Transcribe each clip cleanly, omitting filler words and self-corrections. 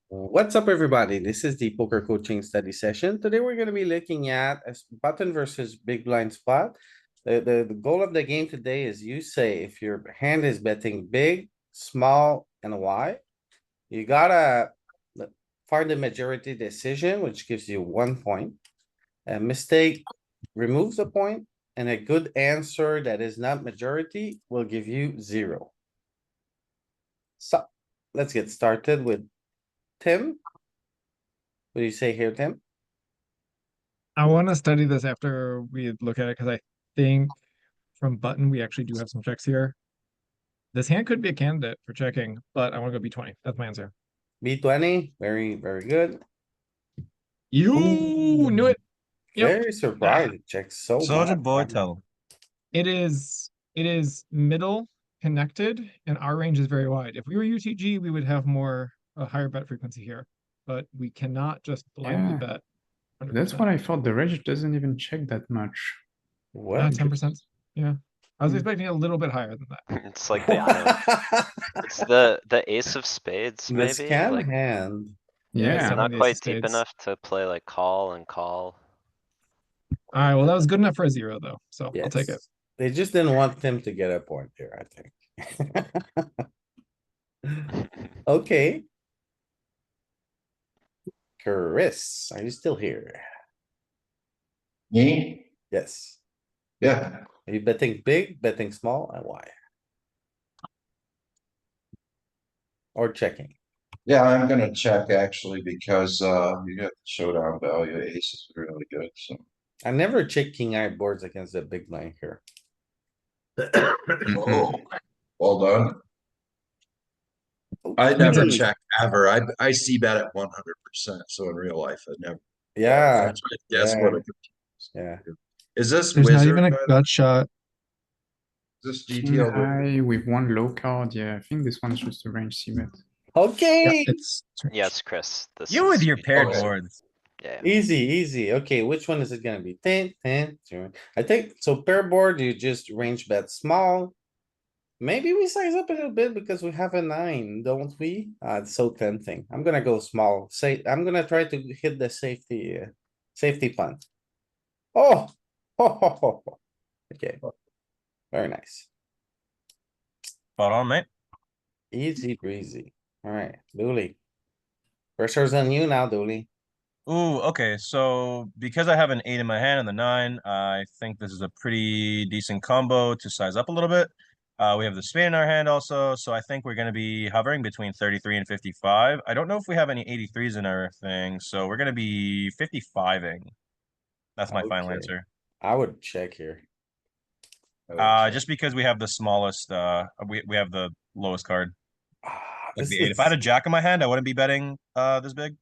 What's up, everybody? This is the poker coaching study session. Today, we're gonna be looking at a button versus big blind spot. The goal of the game today is you say if your hand is betting big, small, and wide, you gotta find the majority decision, which gives you 1 point. A mistake removes a point, and a good answer that is not majority will give you 0. So, let's get started with Tim. What do you say here, Tim? I want to study this after we look at it because I think from button we actually do have some checks here. This hand could be a candidate for checking, but I want to go B20. That's my answer. B20, very, very good. You knew Ooh, it. Yep. very Ah, surprised. It checks so Soldier much. boy, tell him. it is middle connected, and our range is very wide. If we were UTG, we would have a higher bet frequency here, but we cannot just blindly Yeah, bet that's 100%. what I thought. The range doesn't even check that much. What? 10%. Yeah. I was Hmm. expecting a little bit higher than that. It's like it's the ace of spades, The maybe, scam like, hand. Yeah, it's it's Yeah, definitely not the ace of quite deep spades. enough to play like call and call. All right, well, that was good enough for a 0 though, so I'll take it. Yes. They just didn't want Tim to get a point here, I think. Okay. Chris, are you still here? Me? Yes. Yeah, Are you betting big, betting small, and why? Or checking? yeah, I'm gonna check actually because you got the showdown value. Ace is really good, so. I never check king eye boards against the big blind here. Oh, well done. I never Okay. check ever. I see bet at 100%. So in real life, I never. Yeah, That's what yeah, it. yeah. Is this There's not even wizard? a By the way? gut shot. Is this king GTO wizard? high with one low card. Yeah, I think this one's just a range c-bet. Yeah, Okay, it's Yes, Chris, this You with is. your paired Okay. boards. Yeah, easy. Okay, which one is it gonna be? 10, 0. I think, so pair board, you just range bet small. Maybe we size up a little bit because we have a 9, don't we? It's so tempting. I'm gonna go small. I'm gonna try to hit the safety punt. Oh, okay, very nice. Spot on, mate. Easy breezy. Alright, Dooley. Pressure's on you now, Dooley. Ooh, okay. So because I have an 8 in my hand and the 9, I think this is a pretty decent combo to size up a little bit. We have the spade in our hand also, so I think we're going to be hovering between 33 and 55. I don't know if we have any 83s in our thing, so we're going to be 55ing. That's my final Okay, answer. I would check here. Just because we have the smallest, we have the lowest card, like This the 8. If I had is, a jack in my hand, I wouldn't be betting this big.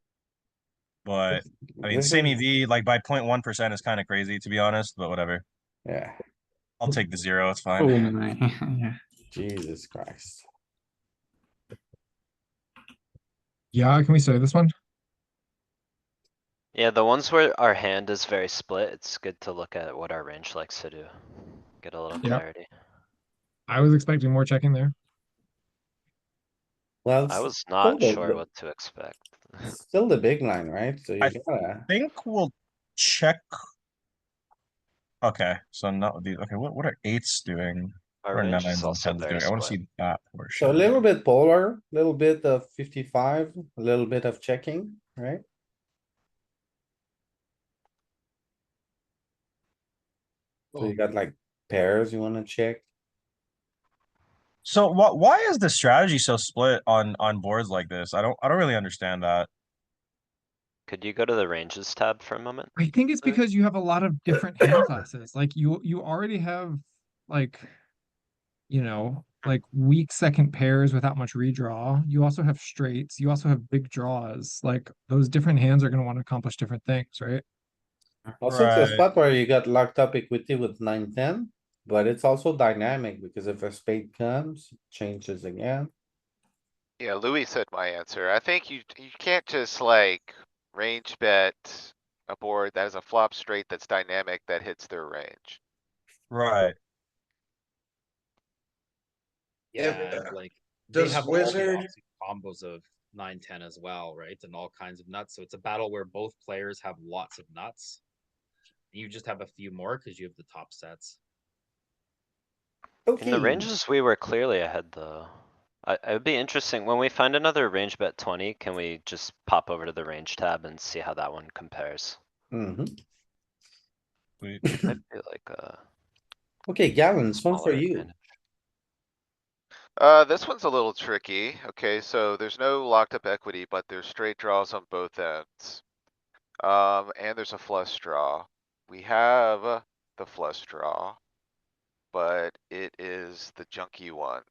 But I mean, this same is, EV, like by 0.1% is kind of crazy to be honest, but whatever. yeah, I'll take the 0, it's Oh fine. my, yeah. Jesus Christ. yeah. Can we say this one? yeah, the ones where our hand is very split, it's good to look at what our range likes to do. Get a little Yeah, clarity. I was expecting more checking there. Well, I it's was still not sure what to expect. still the big line, right? So you I gotta, think we'll check. Okay, so not these. Okay, what are 8s doing? Our What are range is 9s and also 10s very doing? I want to split. see that so a portion. little bit polar, a little bit of 55, a little bit of checking, right? So you got like pairs you wanna check. So why is the strategy so split on boards like this? I don't really understand that. Could you go to the ranges tab for a moment? I think it's Louis? because you have a lot of different hand classes. Like you already have like, like weak second pairs without much redraw. You also have straights. You also have big draws. Like those different hands are going to want to accomplish different things, right? Also, it's a Right. spot where you got locked up equity with 9, 10, but it's also dynamic because if a spade comes, it changes again. Yeah, Louis said my answer. I think you can't just like range bet a board that has a flop straight that's dynamic that hits their range. Right. Yeah, like they Does have all the wizard? opposite combos of 9-10 as well, right? And all kinds of nuts. So it's a battle where both players have lots of nuts. You just have a few more because you have the top sets. In the Okay, ranges, we were clearly ahead though. It would be interesting, when we find another range bet 20, can we just pop over to the range tab and see how that one compares? mhm. We, Might be like a Okay, Gallons, one for smaller you. advantage. This one's a little tricky. Okay, so there's no locked up equity, but there's straight draws on both ends. And there's a flush draw. We have the flush draw, but it is the junky one.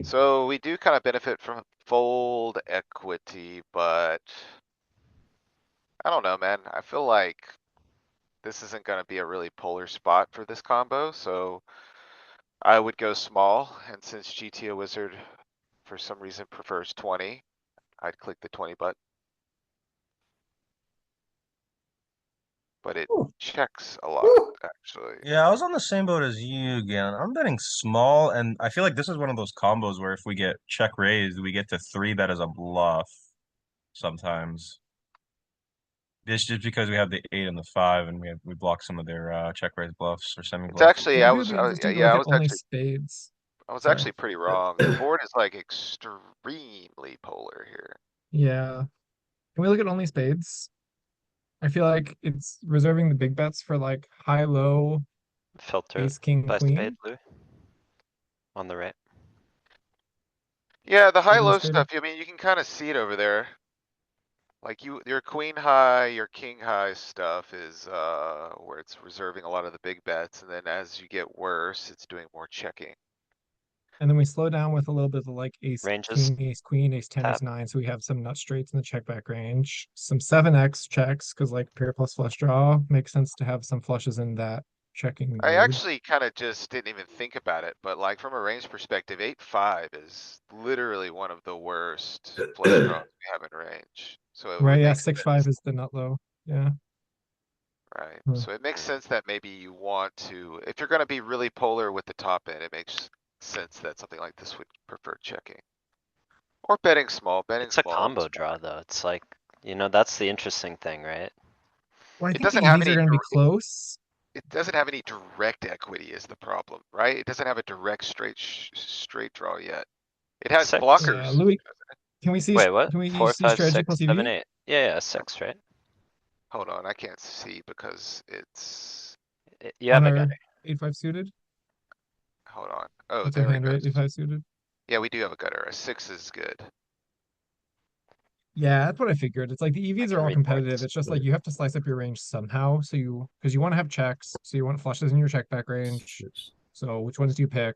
So we do kind of benefit from fold equity, but I don't know, man. I feel like this isn't gonna be a really polar spot for this combo, so I would go small, and since GTO Wizard for some reason prefers 20, I'd click the 20 button. But it Ooh. checks a lot, Ooh. actually. yeah, I was on the same boat as you again. I'm betting small, and I feel like this is one of those combos where if we get check raised, we get to 3-bet as a bluff sometimes. This just because we have the 8 and the 5, and we block some of their check raise bluffs or semi It's bluffs. actually, It would be interesting to yeah, look I at was only actually, spades. I was Sorry. actually pretty wrong. The board is like extremely polar here. Yeah. Can we look at only spades? I feel like it's reserving the big bets for like high, low, Filter ace, king, by spade, queen. Louis. On the right. Yeah, the Spade high-low illustrated. stuff, I mean, you can kind of see it over there. Like your queen high, your king high stuff is, where it's reserving a lot of the big bets, and then as you get worse, it's doing more checking. And then we slow down with a little bit of like ace, Ranges king, ace, queen, ace 10, ace tab. 9. So we have some nut straights in the check back range. Some 7x checks, because like pair plus flush draw makes sense to have some flushes in that checking I mood. actually kind of just didn't even think about it, but like from a range perspective, 8-5 is literally one of the worst flush draws we have in range. So it Right, would yeah, make 6-5 sense, is the nut low. Yeah. right? Hmm. So it makes sense that maybe you want to, if you're gonna be really polar with the top end, it makes sense that something like this would prefer checking. Or betting small, betting It's a small is combo draw though. It's like, that's the interesting thing, right? Well, I It think the doesn't have EVs are any, gonna be close. it doesn't have any direct equity is the problem, right? It doesn't have a direct straight draw yet. It has 6. blockers. Louis, can we see, Wait, what? can we 4, see 5, strategy 6, plus 7, EV? 8. Yeah, 6, right? Hold on, I can't see because it's, You have On a our gutter. 8-5 suited? hold on. Oh, What's our there it hand rate, goes. 8-5 suited? Yeah, we do have a gutter. A 6 is good. Yeah, that's what I figured. It's like the I EVs are can all read competitive. boards. It's just like you have to slice up your range somehow. So because you want to have checks, so you want flushes in your check back range. So which ones do you pick?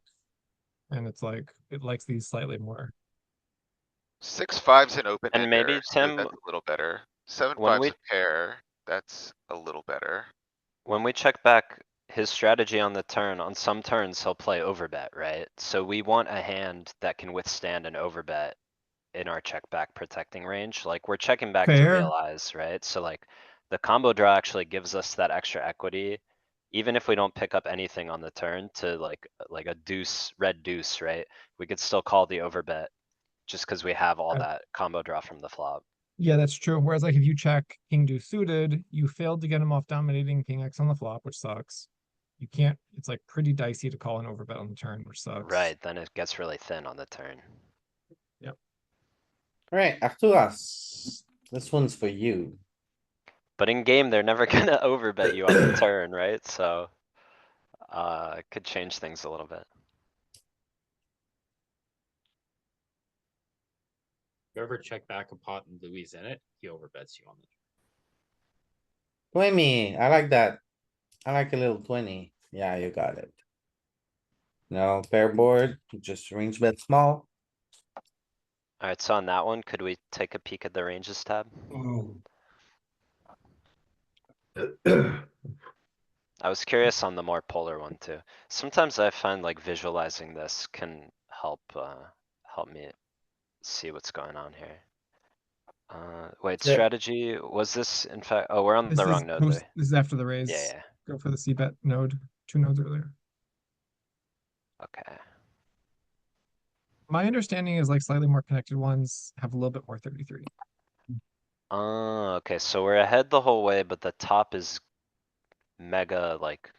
And it's like, it likes these slightly more. 6-5's an open And maybe, ender, so Tim, that's a little better. when 7-5's we a pair, that's a little better. when we check back his strategy on the turn, on some turns, he'll play overbet, right? So we want a hand that can withstand an overbet in our check back protecting range. Like, we're checking back to Fair. realize, right? So like, the combo draw actually gives us that extra equity. Even if we don't pick up anything on the turn to like a deuce, red deuce, right? We could still call the overbet just cuz we have all Uh, that combo draw from the flop. Yeah, that's true. Whereas like if you check king deuce suited, you failed to get him off dominating king X on the flop, which sucks. You can't, it's like pretty dicey to call an overbet on the turn, which sucks. Right, then it gets really thin on the turn. Alright, Arturas, this one's for you. But in game, they're never gonna overbet you on the turn, right? So, it could change things a little bit. If you ever check back a pot and Louis in it, he overbets you on the. 20, I like that. I like a little 20. Yeah, you got it. No pair board, just range bet small. Alright, so on that one, could we take a peek at the ranges tab? I was curious on the more polar one too. Sometimes I find like visualizing this can help me see what's going on here. Wait, Yeah. strategy, was this in fact, oh, we're on This the is wrong node, post, Louis. this is after the raise. Yeah, Go for the C bet node, 2 nodes earlier. okay. My understanding is like slightly more connected ones have a little bit more 33. Okay, so we're ahead the whole way, but the top is mega like,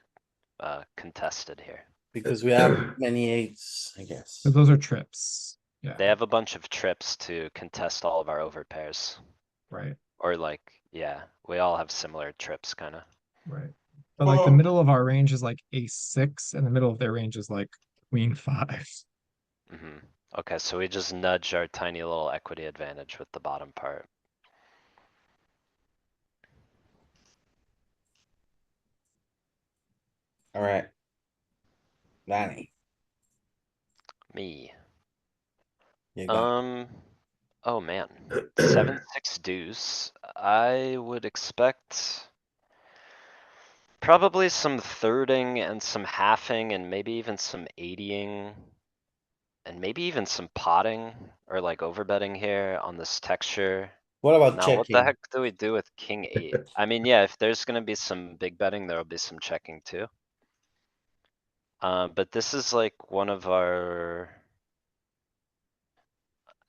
contested here. Because we have many eights, I guess. But those are trips. Yeah, They have a bunch of trips to contest all of our overpairs. right, Or like, yeah, we all have similar trips, kinda. right. But like the middle of our range is like ace six and the middle of their range is like queen five. Okay, so we just nudge our tiny little equity advantage with the bottom part. Alright. Danny, Me. you got it. Oh man, 7-6 deuce. I would expect probably some thirding and some halving and maybe even some eightying. And maybe even some potting or like overbetting here on this texture. What about Now, what the checking? heck do we do with king eight? I mean, yeah, if there's gonna be some big betting, there'll be some checking too. But this is like one of our.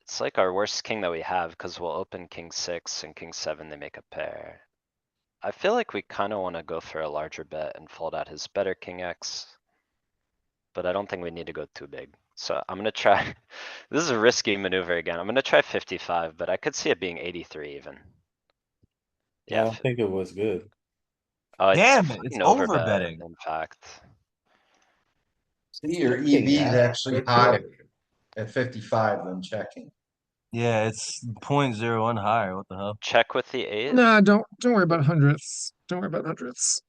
It's like our worst king that we have, cuz we'll open king six and king seven, they make a pair. I feel like we kinda wanna go for a larger bet and fold out his better king X. But I don't think we need to go too big. So I'm gonna try, this is a risky maneuver again. I'm gonna try 55, but I could see it being 83 even. I Yeah, don't think it was good. oh, it's Damn it, it's fucking overbet, overbetting. in fact. See, your Checking, EV is yeah. actually higher at 55 than checking. Yeah, it's 0.01 higher. What the hell? Check with the eight. Nah, don't worry about hundredths. Don't worry about hundredths.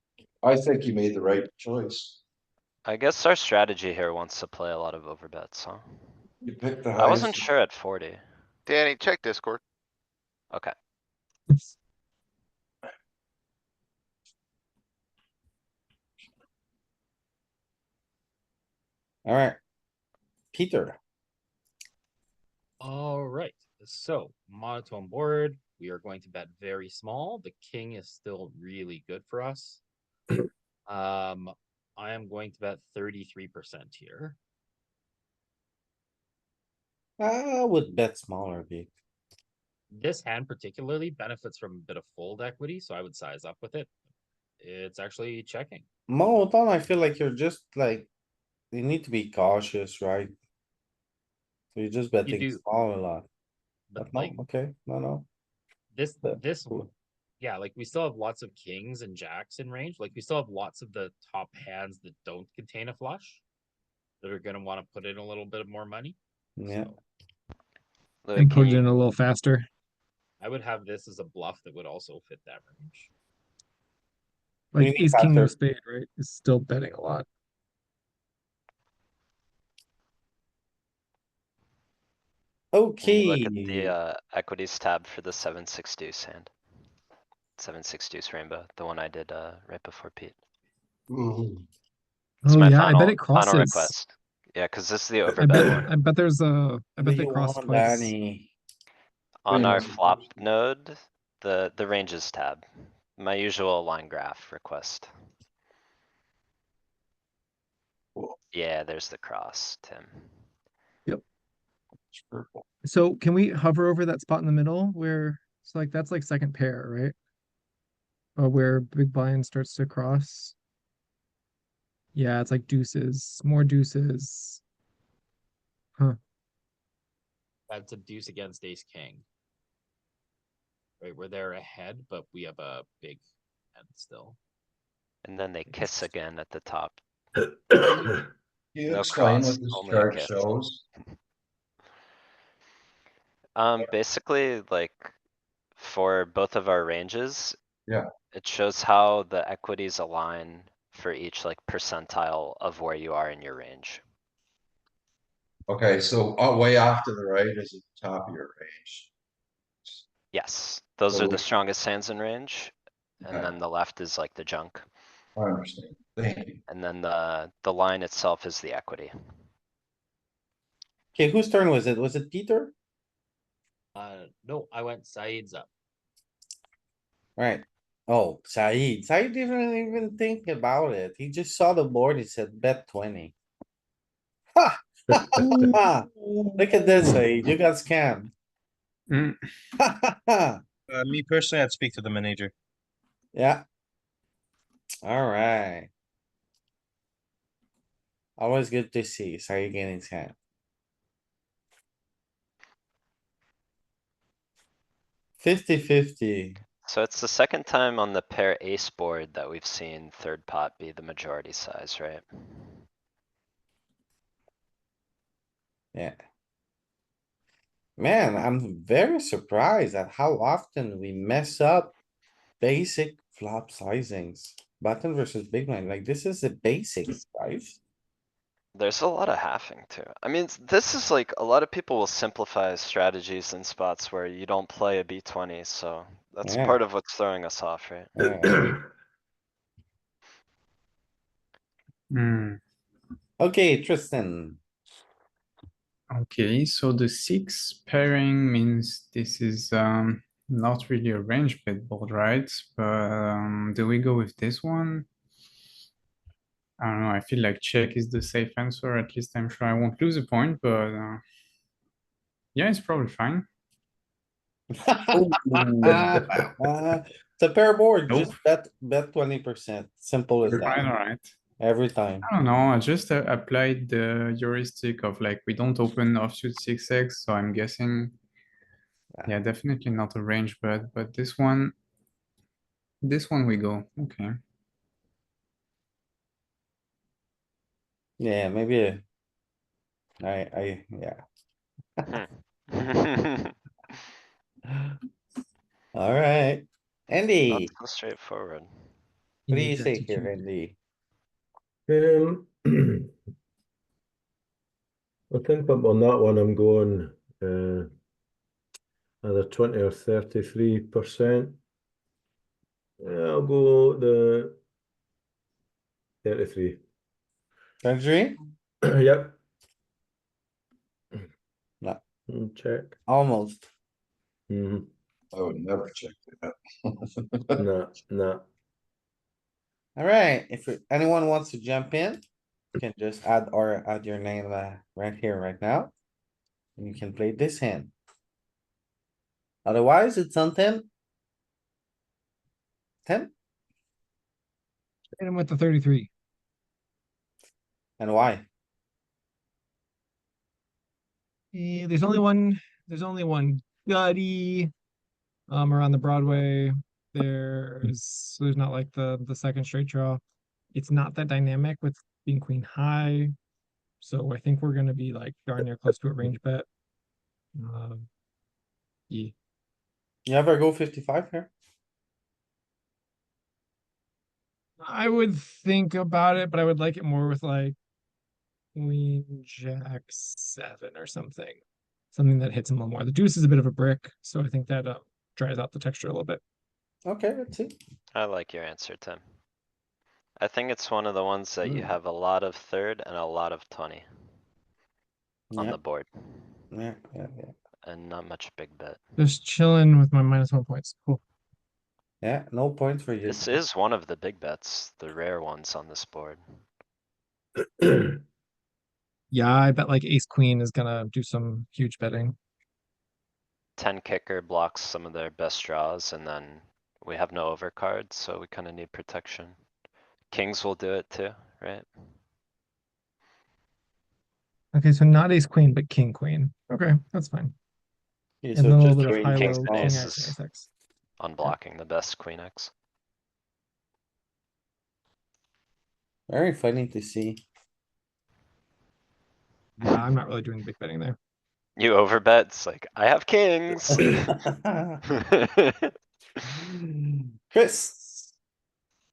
I think you made the right choice. I guess our strategy here wants to play a lot of overbets, huh? You picked the I wasn't highest. sure at 40. Danny, check Discord. Okay, Alright. Peter, Alright, so monotone board, we are going to bet very small. The king is still really good for us. I am going to bet 33% here. I would bet smaller, B. This hand particularly benefits from a bit of fold equity, so I would size up with it. It's actually checking. Monotone, I feel like you're just like, you need to be cautious, right? So you're just betting do. small a lot. But But no, like okay, no. this, Yeah, this, cool. yeah, like we still have lots of kings and jacks in range. Like we still have lots of the top hands that don't contain a flush that are gonna want to put in a little bit of more money. Yeah. So Louis, And can put it in you, a little faster. I would have this as a bluff that would also fit that range. What do you Like mean ace king faster? of spade, right? Is still betting a lot. can you look at the, Okay, equities tab for the 7-6 deuce hand? 7-6 deuce rainbow, the one I did, right before Pete. It's Oh my yeah, I bet final, it final crosses. request. Yeah, cause this is the I overbet bet one. I bet there's a I what bet do they you cross want, twice. Danny? On our Pretty much. flop node, the ranges tab, my usual line graph request. Cool. Yeah, there's the cross, Tim. It's purple. So can we hover over that spot in the middle where it's like that's like second pair, right? Or where big blind starts to cross. Yeah, it's like deuces, more deuces. Huh. That's a deuce against ace king. Right, we're there ahead, but we have a big hand still. And then they kiss again at the top. Can you No explain cross, what this only a chart kiss. shows? Basically, like, for both of our ranges. Yeah. It shows how the equities align for each like percentile of where you are in your range. Okay, so way off to the right is at the top of your range. Yes, those So are the we- strongest hands in range. And Okay. then the left is like the junk. I understand. Thank you. And then the line itself is the equity. Okay, whose turn was it? Was it Peter? No, I went sides up. Right. Oh, Said didn't even think about it. He just saw the board. He said bet 20. Ha! Ah, look at this, you got scammed. Mm, Me personally, I'd speak to the manager. Yeah. Alright. Always good to see. Sorry, getting scammed. 50-50. So it's the second time on the pair ace board that we've seen third pot be the majority size, right? Yeah. Man, I'm very surprised at how often we mess up basic flop sizings. Button versus big blind, like this is the basics, guys. There's a lot of halving too. I mean, this is like, a lot of people will simplify strategies in spots where you don't play a B20, so that's Yeah. part of what's throwing us off, right? Yeah. mm. Okay, Tristan. Okay, so the 6 pairing means this is not really a range bet board, right? But do we go with this one? I don't know, I feel like check is the safe answer. At least I'm sure I won't lose a point, but yeah, it's probably fine. It's a pair board, Nope. just bet 20%. Simple as Alright, that, alright. every time. I don't know, I just applied the heuristic of like, we don't open offsuit 6x, so I'm guessing. Yeah, definitely not a range bet, but this one we go, okay. Yeah, maybe. Yeah. Hmm. Alright, Not Andy, so straightforward. what do need you that say to here, cheat. Andy? I think on that one, I'm going either 20 or 33%. Yeah, I'll go the 33. Country? Yep. No. Check. Almost. Mm, I would never check that. nah. Alright, if anyone wants to jump in, you can just add your name right here, right now. And you can play this hand. Otherwise, it's on 10. 10, Hit him with the 33. and why? There's only one gutty around the Broadway. There's not like the second straight draw. It's not that dynamic with being queen high. So I think we're gonna be like darn near close to a range bet. Yeah. You ever go 55 here? I would think about it, but I would like it more with like queen jack 7 or something. Something that hits him a little more. The deuce is a bit of a brick, so I think that dries out the texture a little bit. Okay, let's see. I like your answer, Tim. I think it's one of the ones that you Hmm. have a lot of third and a lot of 20 on Yeah, the board, yeah. and not much big bet. Just chilling with my -1 points. Cool. Yeah, no points for you. This is one of the big bets, the rare ones on this board. Yeah, I bet like ace queen is gonna do some huge betting. 10 kicker blocks some of their best draws, and then we have no overcards, so we kinda need protection. Kings will do it too, right? Okay, so not ace queen, but king queen. Okay, that's fine. Okay, And so then a little just bit of queen, high kings low, and king aces. X, ace X. Unblocking the best queen X. Very funny to see. Yeah, I'm not really doing big betting there. You overbet, it's like, I have kings. Chris,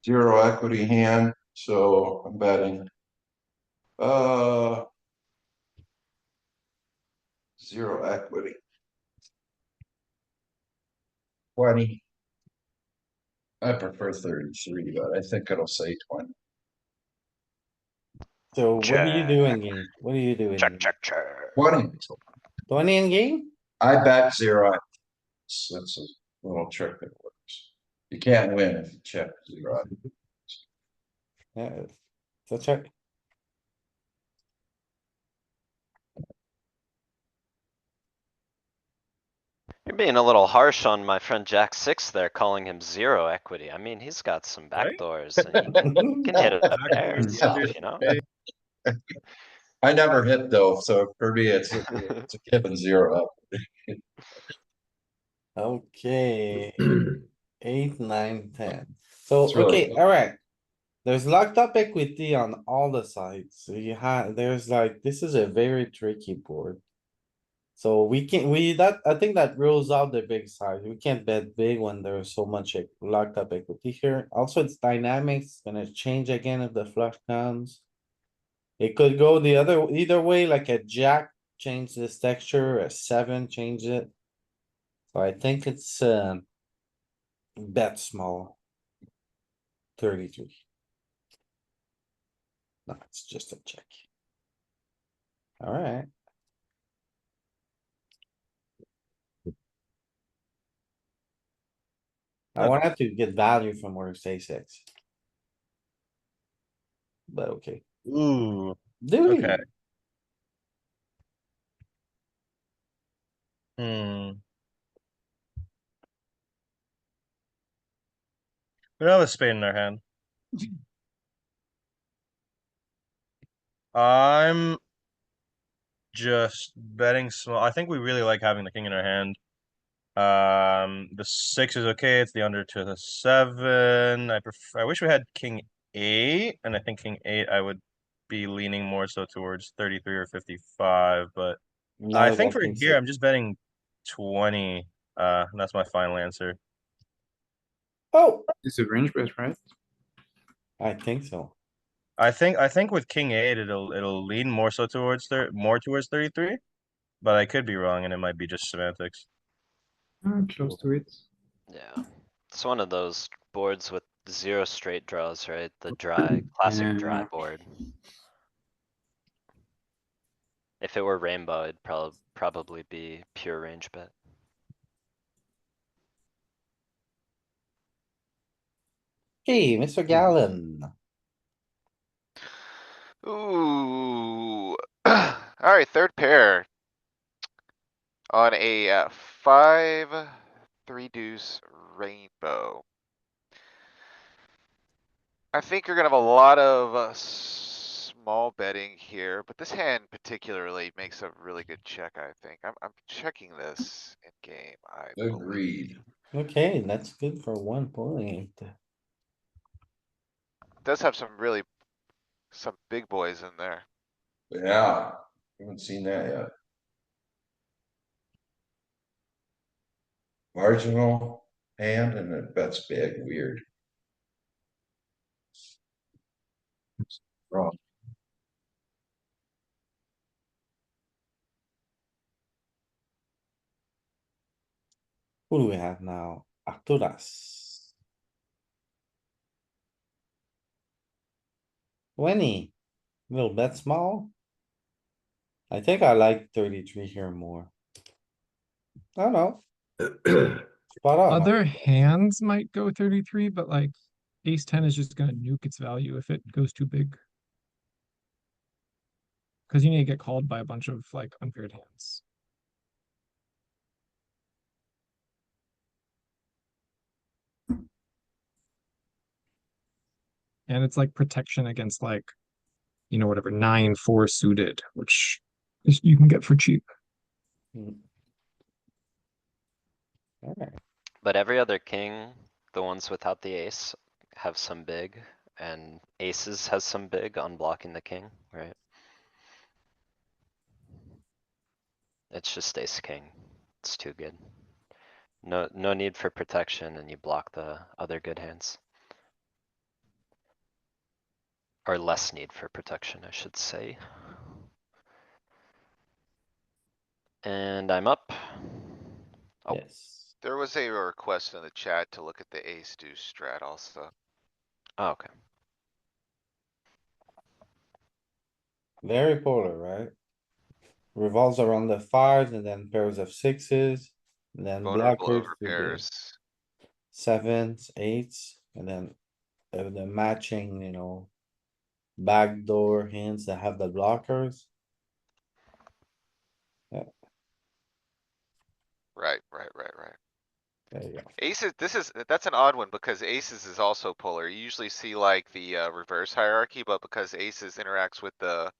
Zero equity hand, so I'm betting. Zero equity. 20. I prefer 33, but I think it'll say 20. so what are you doing, game? What are you doing? Check, game? check, check. 20. 20 in game? I bet zero. That's a little trick that works. You can't win if you check zero. Yeah, so check. You're being a little harsh on my friend Jack 6 there, calling him zero equity. I mean, he's got some Right? backdoors and he can hit a pair and Mm. stuff, you know? I never hit though, so for me, it's a given 0 up. Okay, 8, 9, 10. So, It's really okay, alright. There's locked up equity on all the sides. So you have, there's like, this is a very tricky board. So we can, I think that rules out the big side. We can't bet big when there's so much locked up equity here. Also, it's dynamics, gonna change again if the flush comes. It could go the other, either way, like a jack change this texture, a 7 change it. So I think it's, bet small. 33. No, it's just a check. Alright. I Okay. wanted to get value from where it's A6. But okay. Ooh, Do okay. we? Hmm. We don't have a spade in our hand. I'm just betting small. I think we really like having the king in our hand. The 6 is okay. It's the under to the 7. I wish we had king 8, and I think king 8 I would be leaning more so towards 33 or 55, but No, I I think don't for think here so. I'm just betting 20. And that's my final answer. Oh, It's a range bet, right? I think so. I think with king 8 it'll lean more so towards 33, but I could be wrong and it might be just semantics. Close to it. Yeah, it's one of those boards with zero straight draws, right? The dry, classic dry Yeah. board. If it were rainbow, it'd probably be pure range bet. Hey, Mr. Gallon. Ooh. Alright, third pair. On a 5, 3 deuce rainbow. I think you're gonna have a lot of small betting here, but this hand particularly makes a really good check, I think. I'm checking this in game, I believe. Agreed. Okay, that's good for 1 point. Does have some big boys in there. Yeah, haven't seen that yet. Marginal hand and it bets big, weird. Wrong. Who do we have now? Arturas. 20. Little bet small. I think I like 33 here more. I don't know. Spot on. Other hands might go 33, but like ace 10 is just gonna nuke its value if it goes too big. Cause you need to get called by a bunch of like unpaired hands. And it's like protection against like, you know, whatever, 9-4 suited, which you can get for cheap. Alright, But every other king, the ones without the ace, have some big, and aces has some big on blocking the king, right? It's just ace king. It's too good. No need for protection and you block the other good hands. Or less need for protection, I should say. And I'm up. Oh. yes. There was a request in the chat to look at the ace deuce strat also. Oh, okay. Very polar, right? Revolves around the 5s and then pairs of 6s. And then Vulnerable blockers over to the pairs. 7s, 8s, and then the matching, backdoor hands that have the blockers. Right. There you go. Aces, that's an odd one because aces is also polar. You usually see like the reverse hierarchy, but because aces interacts with the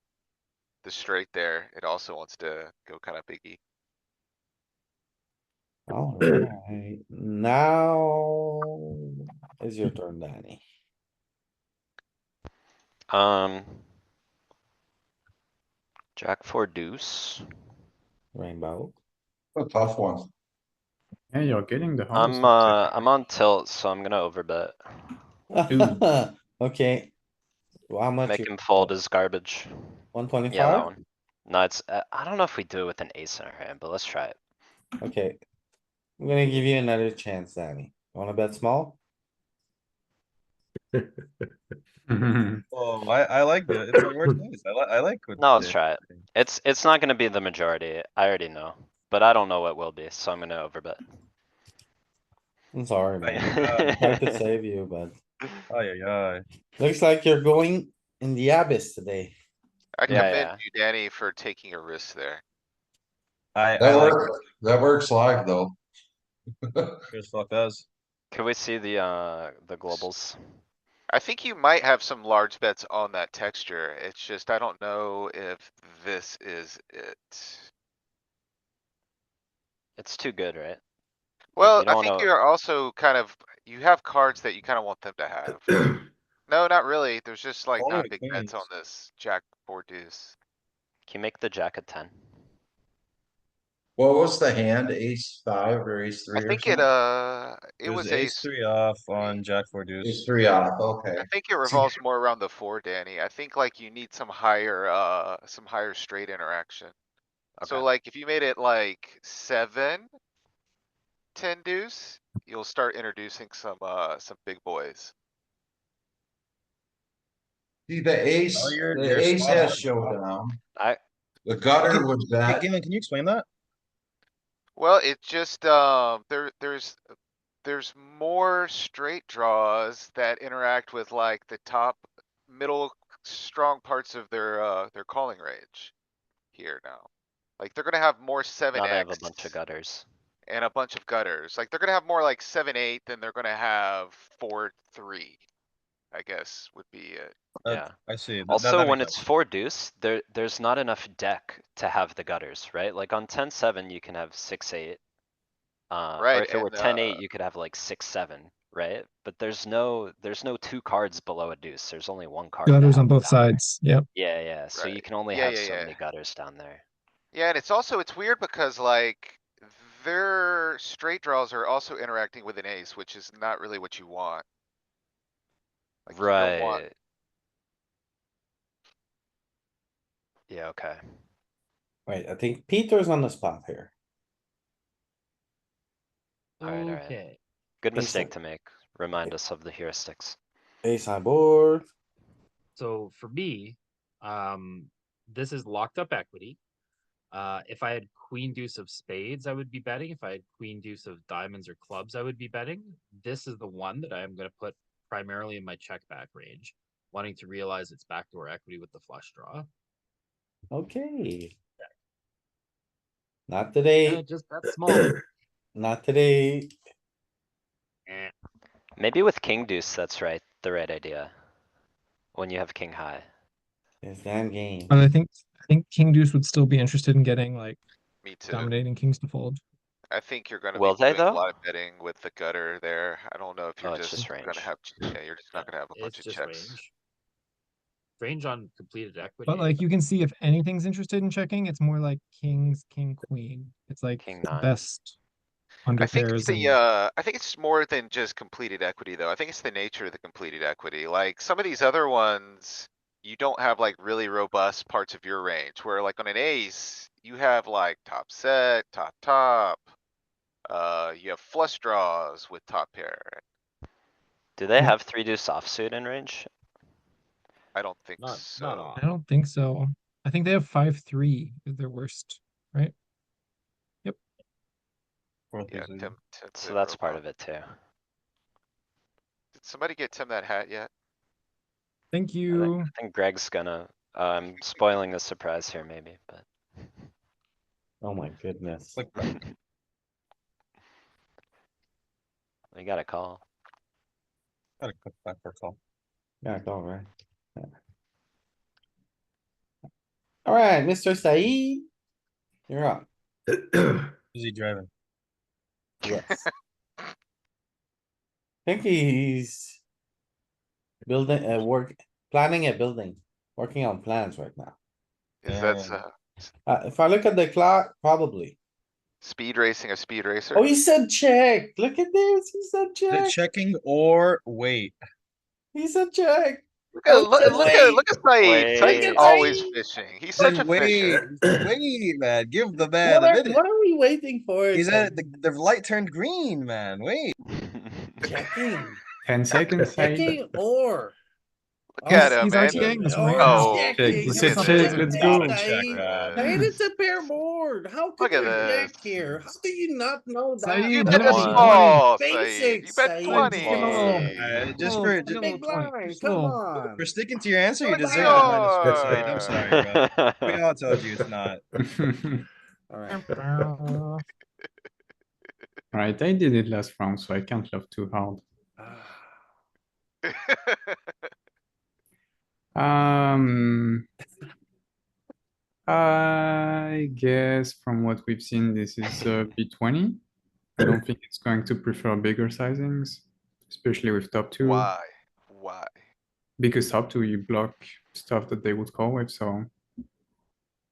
straight there, it also wants to go kind of biggie. Alright, now is your turn, Danny. Jack four deuce. Rainbow. A tough one. Yeah, you're getting the hardest I'm, of the I'm on tilt, so I'm gonna overbet. Dude. Okay. Well, how much Make you? him fold his garbage. One Yeah, that twenty-five? one. No, it's, I don't know if we do it with an ace in our hand, but let's try it. Okay. I'm gonna give you another chance, Danny. Wanna bet small? Oh, I like it. It's my worst case. I like what. No, let's try it. It's not gonna be the majority. I already know, but I don't know what will be, so I'm gonna overbet. I'm sorry, man. I tried to save you, but Ay, ay, ay. looks like you're going in the abyss today. I Yeah, commend yeah. you, Danny, for taking a risk there. I That like works, that works live though. sure as fuck does. Can we see the globals? I think you might have some large bets on that texture. It's just, I don't know if this is it. It's too good, right? Well, you I don't think wanna- you're also kind of, you have cards that you kind of want them to have. No, not really. There's just like Only not the big bets on queens. this jack four deuce. Can you make the jack a 10? What was the hand? Ace five or ace I three or think it, something? it It was was ace ace. three off three. on jack four Ace deuce. three off, okay. I think it revolves more around the four, Danny. I think like you need some higher straight interaction. So Okay. like if you made it like 7, 10 deuce, you'll start introducing some big boys. See, the ace, Oh, the you're ace spot has on. showdown. I, The gutter was Hey, that. Galen, can you explain that? Well, it just, there's more straight draws that interact with like the top middle strong parts of their calling range here now. Like they're gonna have more seven now they have a X bunch of gutters. and a bunch of gutters. Like they're gonna have more like 7-8 than they're gonna have 4-3, I guess would be it. Yeah. I see. Also, That when makes it's sense. four deuce, there's not enough deck to have the gutters, right? Like on 10-7, you can have 6-8. Or Right, if it were and 10-8, you could have like 6-7, right? But there's no two cards below a deuce. There's only one card. to Gutters have on both down there. sides. Yep. Yeah, yeah. So you right. can only Yeah, have yeah, so yeah. many gutters down there. Yeah, and it's also, it's weird because like their straight draws are also interacting with an ace, which is not really what you want. Like you don't want, Right. Yeah, okay. Wait, I think Peter's on the spot here. Alright. Okay, Good Ace mistake high- to make. Remind us of the heuristics. Ace high board. so for me, this is locked up equity. If I had queen deuce of spades, I would be betting. If I had queen deuce of diamonds or clubs, I would be betting. This is the one that I am gonna put primarily in my check back range, wanting to realize its backdoor equity with the flush draw. Okay. Not today, Just bet small. not today. Eh. Maybe with king deuce, that's right. The right idea. When you have king high. It's damn game. But I think King Deuce would still be interested in getting like me too. dominating kings to fold. I think you're gonna Will be they, doing a though? lot of betting with the gutter there. I don't know if Oh, you're it's just gonna range. have, yeah, you're just not gonna have a bunch It's of just checks. range on completed equity. But like you can see if anything's interested in checking, it's more like kings, king, queen. It's like King the nine. best under I think it's pairs and I think it's more than just completed equity though. I think it's the nature of the completed equity. Like some of these other ones, you don't have like really robust parts of your range where like on an ace, you have like top set, top. You have flush draws with top pair. Do they Yeah. have three deuce offsuit in range? I don't think Not so. on. I don't think so. I think they have 5-3 is their worst, right? Yeah, Tim. So that's part of it too. Did somebody get Tim that hat yet? Thank you. I think Greg's gonna, spoiling the surprise here maybe, but. Oh my goodness. Like You gotta call. Gotta click back for a call. Yeah, go, right? Yeah. Alright, Mr. Saeed. You're up. Is he driving? Yes. Think he's building planning a building, working on plans right now. Is Yeah. that If I look at the clock, probably. speed racing a speed racer? Oh, he said check. Look at this. He said Is it check. checking or wait? He said check. Look at, look, said look at, wait. look at Saeed. Wait. Saeed's Look at always Saeed. fishing. He's Then such a wait, fisher. wait, man. Give the man a minute. What are we waiting for? He's Saeed? at the light turned green, man. Wait. Checking, 10 seconds, Said. checking or. Look at He's him, man. RTAing this right Or now. Oh, checking. He look said at check, this. let's Hey, go. Saeed. Check, Saeed, it's a pair board. How could Look at you check this. here? How do you not know that? Saeed, You hit bet him a with One. small, Saeed. Basics, You bet Saeed. Saeed, just give him a little. 20. Just little- for give him a Big little 20. blind, Just a come little. on. For sticking to your answer, you Look at deserve the the minus four yard. side. I'm sorry, bro. We all told you it's not. Alright. Right, I did it last round, so I can't love too hard. I guess from what we've seen, this is B20. I don't think it's going to prefer bigger sizings, especially with top two. Why? Why? Because top two, you block stuff that they would call with, so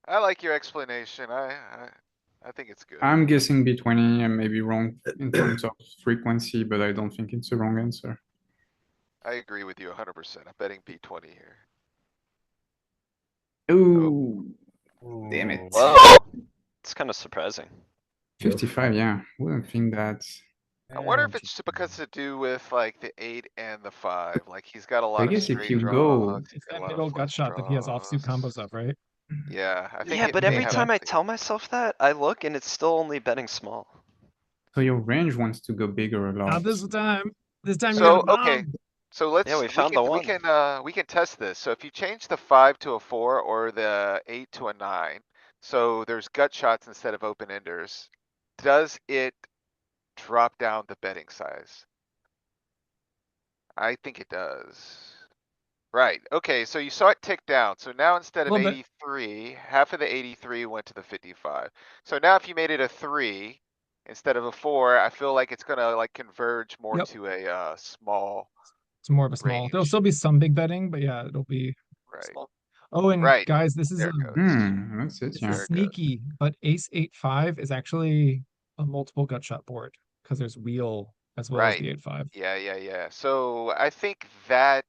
I like your explanation. I think it's good. I'm guessing B20. I may be wrong in terms of frequency, but I don't think it's a wrong answer. I agree with you 100%. I'm betting B20 here. Ooh, damn it. Whoa. It's kinda surprising. 55, yeah. Wouldn't think that. I wonder if it's because to do with like the 8 and the 5, like he's got a lot I of guess if straight you draws. go- he's It's got a that lot of middle gut flush shot that he has offsuit draws. combos of, right? Yeah, I think Yeah, it but may every have time I to- tell myself that, I look and it's still only betting small. So your range wants to go bigger a lot. Not this time. This time you So, got a okay, bomb. so let's, Yeah, we found the one. we can test this. So if you change the 5 to a 4 or the 8 to a 9, so there's gut shots instead of open enders, does it drop down the betting size? I think it does. Right, okay, so you saw it tick down. So now instead of Little bit. 83, half of the 83 went to the 55. So now if you made it a 3 instead of a 4, I feel like it's gonna like converge more Yep. to a small, It's more of a small. There'll range. still be some big betting, but yeah, it'll be right? small. Oh, and Right, guys, this is there a it goes. That's it, this yeah. is There it goes. sneaky, but ace 8-5 is actually a multiple gut shot board because there's wheel as well as the Right. 8-5. Yeah. So I think that,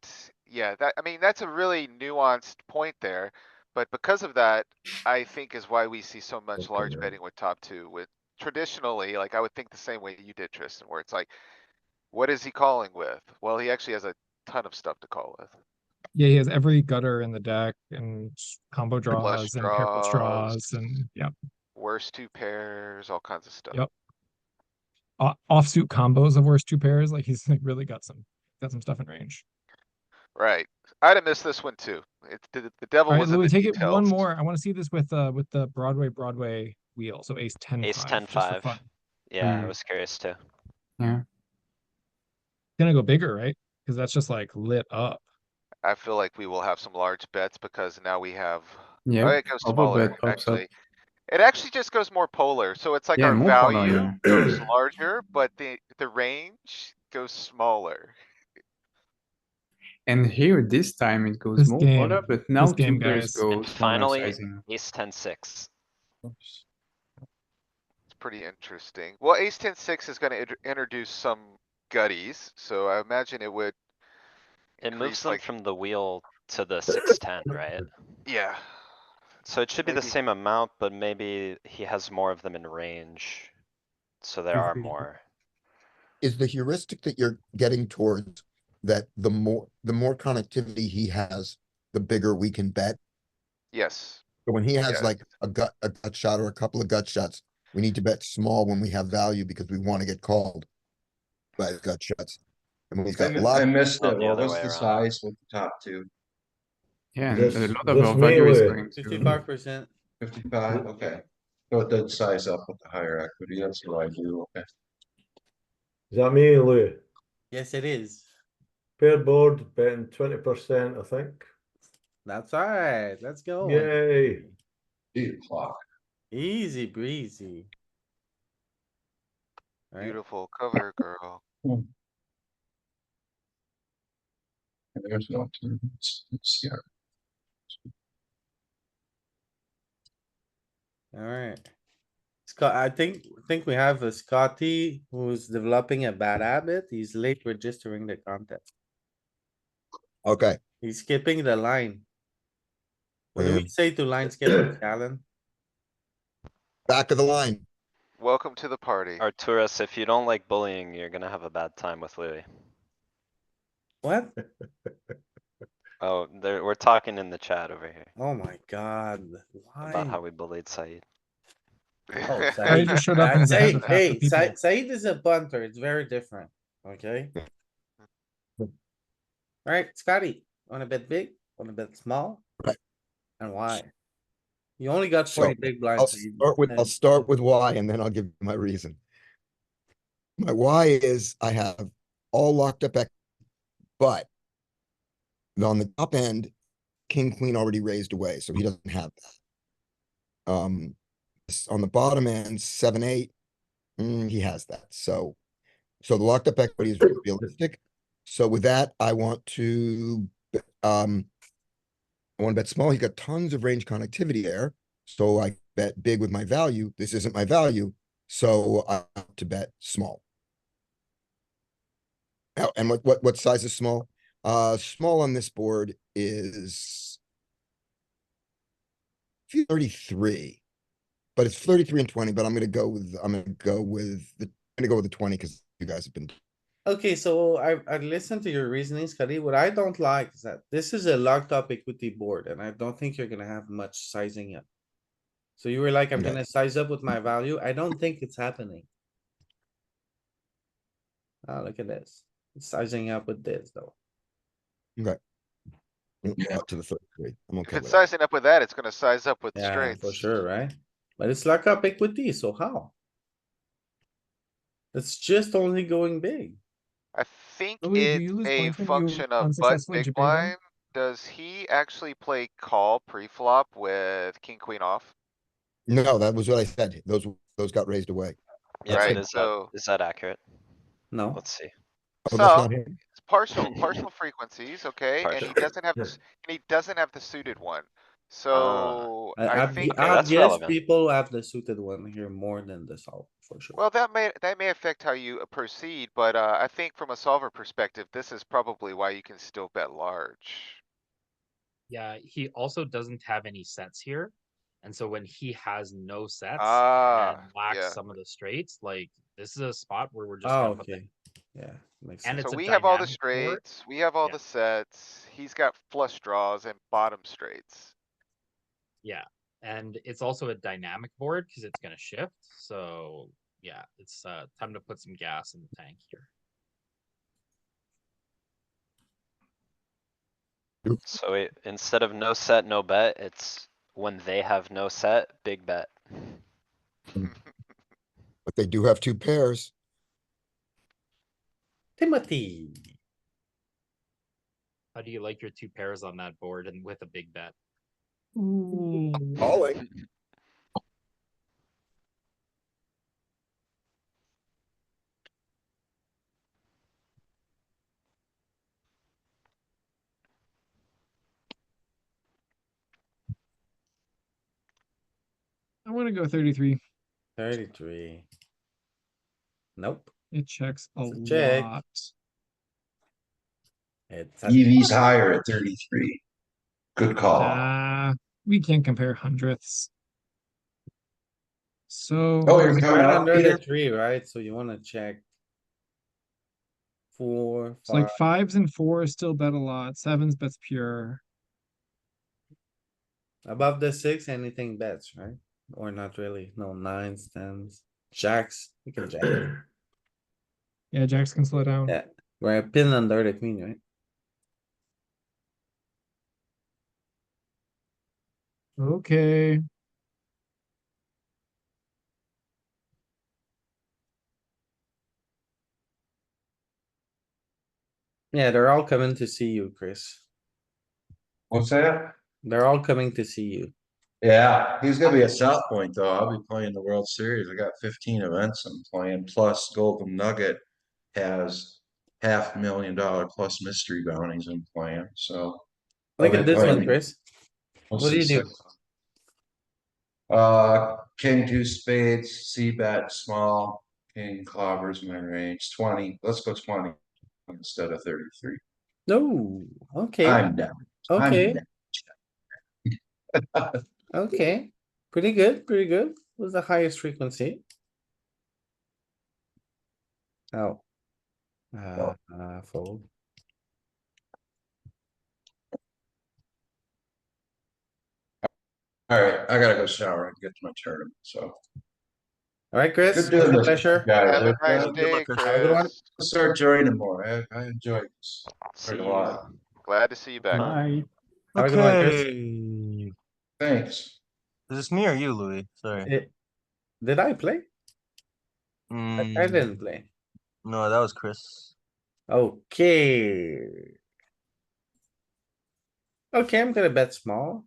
yeah, that, I mean, that's a really nuanced point there. But because of that, I think is why we see so much Okay, large yeah. betting with top two. With traditionally, like I would think the same way you did, Tristan, where it's like, what is he calling with? Well, he actually has a ton of stuff to call with. Yeah, he has every gutter in the deck and combo draws Flush and pair plus draws. draws and yeah. Worst two pairs, all kinds of stuff. Yep. Offsuit combos of worst two pairs. Like he's like really got some stuff in range. Right. I'd have missed this one too. It's the devil All right, was in Louis, the take it one details. more. I want to see this with the Broadway wheel. So ace 10 Ace 5, 10 just for 5. fun. Yeah, I Hmm. was curious too. Yeah. Gonna go bigger, right? Because that's just like lit up. I feel like we will have some large bets because now we have, oh, Yeah. it goes smaller, Overbet pops up. actually. It actually just goes more polar. So it's like Yeah, our more polar, value yeah. goes larger, but the range goes smaller. And here, this time, it goes This more game- polar, but now this game, two pairs guys. go And smaller finally, sizing. ace 10 6. It's pretty interesting. Well, ace 10-6 is gonna introduce some gutties, so I imagine it would, It moves increase, them like- from the wheel to the 6-10, right? yeah. So it should be the Maybe. same amount, but maybe he has more of them in range. So there are Mhm. more. Is the heuristic that you're getting towards that the more connectivity he has, the bigger we can bet? Yes, So when he has Yes. like a gut shot or a couple of gut shots, we need to bet small when we have value because we want to get called by his gut shots. And when he's got I lots, missed Not it. the What other was way the around. size with the top two? Yeah, and Just- a lot of just our value is melee. going to. 55%. 55, okay. So it did size up with the higher equity, that's what I do, okay. Is that me, Lou? Yes, it is. Paired board, betting 20%, I think. That's alright. Let's go. Yay. 8 o'clock. Easy breezy. Right, Beautiful cover, girl. There's no turns. Yeah. alright. Scott, I think we have a Scotty who's developing a bad habit. He's late registering the content. Okay. He's skipping the line. What do we Um, say to line skippers, Alan? Back of the line. Welcome to the party. Arturas, if you don't like bullying, you're gonna have a bad time with Louis. What? Oh, we're talking in the chat over here Oh my god, about how why? we bullied Said. Oh, Said just showed up and is ahead of half the people. Said is a punter. It's very different, okay? Alright, Scotty, wanna bet big, wanna bet small? Right. And why? You only got So, 40 big I'll blinds. start with why, and then I'll give you my reason. My why is I have all locked up, but on the top end, king, queen already raised away, so he doesn't have that. On the bottom end, 7, 8, he has that. So the locked up equity is realistic. So with that, I want to bet small. He's got tons of range connectivity there. So I bet big with my value. This isn't my value. So I have to bet small. Now, and what size is small? Small on this board is 33, but it's 33 and 20, but I'm gonna go with the 20 because you guys have been. Okay, so I listened to your reasoning, Scotty. What I don't like is that this is a locked up equity board and I don't think you're gonna have much sizing up. So you were like, I'm Okay. gonna size up with my value. I don't think it's happening. Oh, look at this. It's sizing up with this though. Okay. Up to the 33. I'm If okay it's with it. sizing up with that, it's gonna size up with Yeah, straights. for sure, right? But it's lock up equity, so how? It's just only going big. I think Louis, do it's you lose a points when you function of button unsuccessfully big Jaffe them? blind. Does he actually play call pre-flop with king, queen off? No, that was what I said. Those got raised away. Yeah, That's Right, but him. so, is that accurate? No, Let's see. Oh, that's some, not him. it's partial frequencies, okay, and he Partial. doesn't have this, and he doesn't have the suited one. Ah, So I think okay, I that's that, guess relevant. people have the suited one here more than the solve, for sure. well, that may affect how you proceed, but, I think from a solver perspective, this is probably why you can still bet large. Yeah, he also doesn't have any sets here. And so when he has no sets and Ah, lacks yeah. some of the straights, like this is a spot where we're just Oh, gonna put them. okay. Yeah, makes And sense. So it's a we have all the dynamic board. straights, we have all Yeah. the sets, he's got flush draws and bottom straights. Yeah, and it's also a dynamic board because it's gonna shift. So yeah, it's time to put some gas in the tank here. So instead of no set, no bet, it's when they have no set, big bet. But they do have two pairs. Timothy. How do you like your two pairs on that board and with a big bet? Calling. I want to go 33. 33. Nope, It checks a It's a check. lot. it's. EV's higher at 33. Good call. We can't compare hundredths. So Oh, you're coming Right up, under the Peter? tree, right? So you wanna check. 4, it's like 5, 5s and 4s still bet a lot. 7s bets pure. above the 6, anything bets, right? Or not really, no, 9s, 10s, jacks, we can jack. Yeah, jacks can slow down. Yeah, we're a pin under the queen, right? Okay. Yeah, they're all coming to see you, Chris. What's that? They're all coming to see you. Yeah, he's gonna be a South Point though. I'll be playing the World Series. I got 15 events I'm playing, plus Golden Nugget has $500,000 plus mystery bounties I'm playing, so. Look I'll at be this one, playing Chris. What do you do? King two spades, C bet small, king clobbers my range, 20. Let's go 20 instead of 33. No, okay, I'm down. okay, I'm down. okay. Pretty good, pretty good. What's the highest frequency? Oh. Fold. All right, I gotta go shower and get to my tournament, so. Alright, Chris, Good doing this, pleasure. guys. Have a nice Good day, luck, Chris. Have a good one. Chris. Start joining more. I enjoy this. See a you. lot. Glad to see you back. Bye. Have a good one, Chris. Okay. Thanks. Is this me or you, Louis? Sorry. Did I play? I Mm, didn't play. no, that was Chris. Okay. Okay, I'm gonna bet small.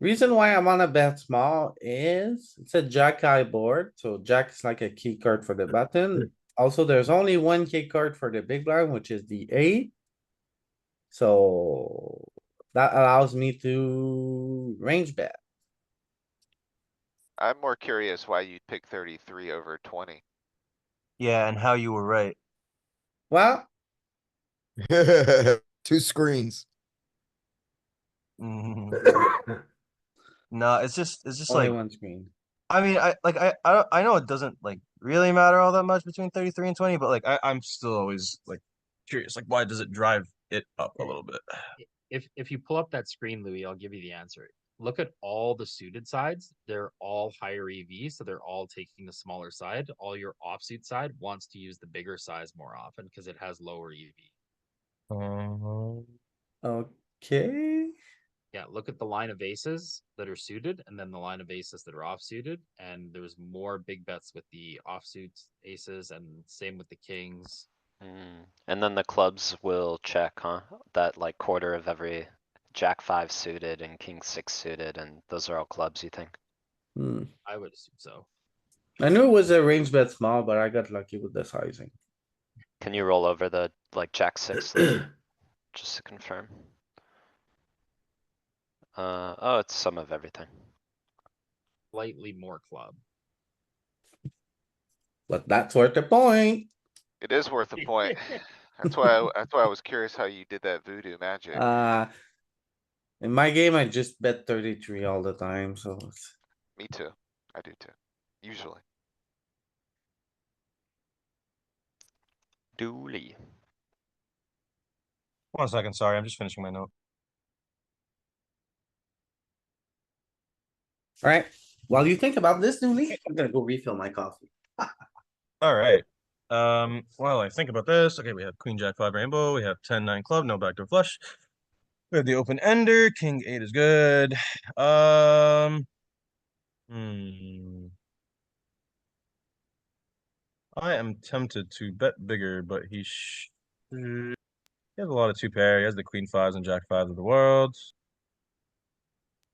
Reason why I wanna bet small is it's a jack high board, so jack is like a key card for the button. Also, there's only one key card for the big blind, which is the 8. So that allows me to range bet. I'm more curious why you'd pick 33 over 20. Yeah, and how you were right. Well, 2 screens. Mm, no, it's just only like one screen. I mean, I know it doesn't like really matter all that much between 33 and 20, but like I'm still always like curious, like why does it drive it up a little bit? If you pull up that screen, Louis, I'll give you the answer. Look at all the suited sides. They're all higher EV, so they're all taking the smaller side. All your offsuit side wants to use the bigger size more often because it has lower EV. Okay, Yeah, look at the line of aces that are suited and then the line of aces that are offsuited. And there's more big bets with the offsuit aces and same with the kings. And then the clubs will check, huh? That like quarter of every jack 5 suited and king 6 suited, and those are all clubs, you think? hmm. I would assume so. I knew it was a range bet small, but I got lucky with the sizing. Can you roll over the like jack 6, Louis? Just to confirm. Oh, it's some of everything. Slightly more club. But that's worth the point. It is worth a point. That's why I was curious how you did that voodoo magic. In my game, I just bet 33 all the time, so it's. Me too. I do too. Usually. Dooley. 1 second, sorry, I'm just finishing my note. Alright, while you think about this, Dooley, I'm gonna go refill my coffee. All right. While I think about this, okay, we have Queen Jack 5 rainbow, we have 10-9 club, no backdoor flush. We have the open ender, King 8 is good. I am tempted to bet bigger, but he has a lot of 2-pair. He has the Queen 5s and Jack 5s of the world.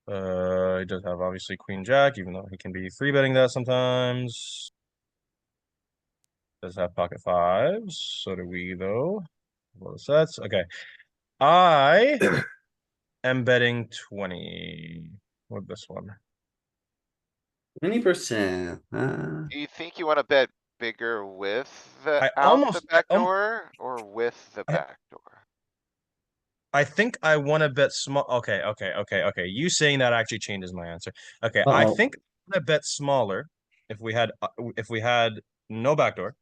He does have obviously Queen Jack, even though he can be 3-betting that sometimes. Does have pocket 5s, so do we though. Well, sets. Okay. I am betting 20 with this one. 20%, Do you think you wanna bet bigger with I the out the back door or with the back door? I think I want to bet small. Okay. You saying that actually changes my answer. Okay, I Uh-oh. think I want to bet smaller if we had no backdoor.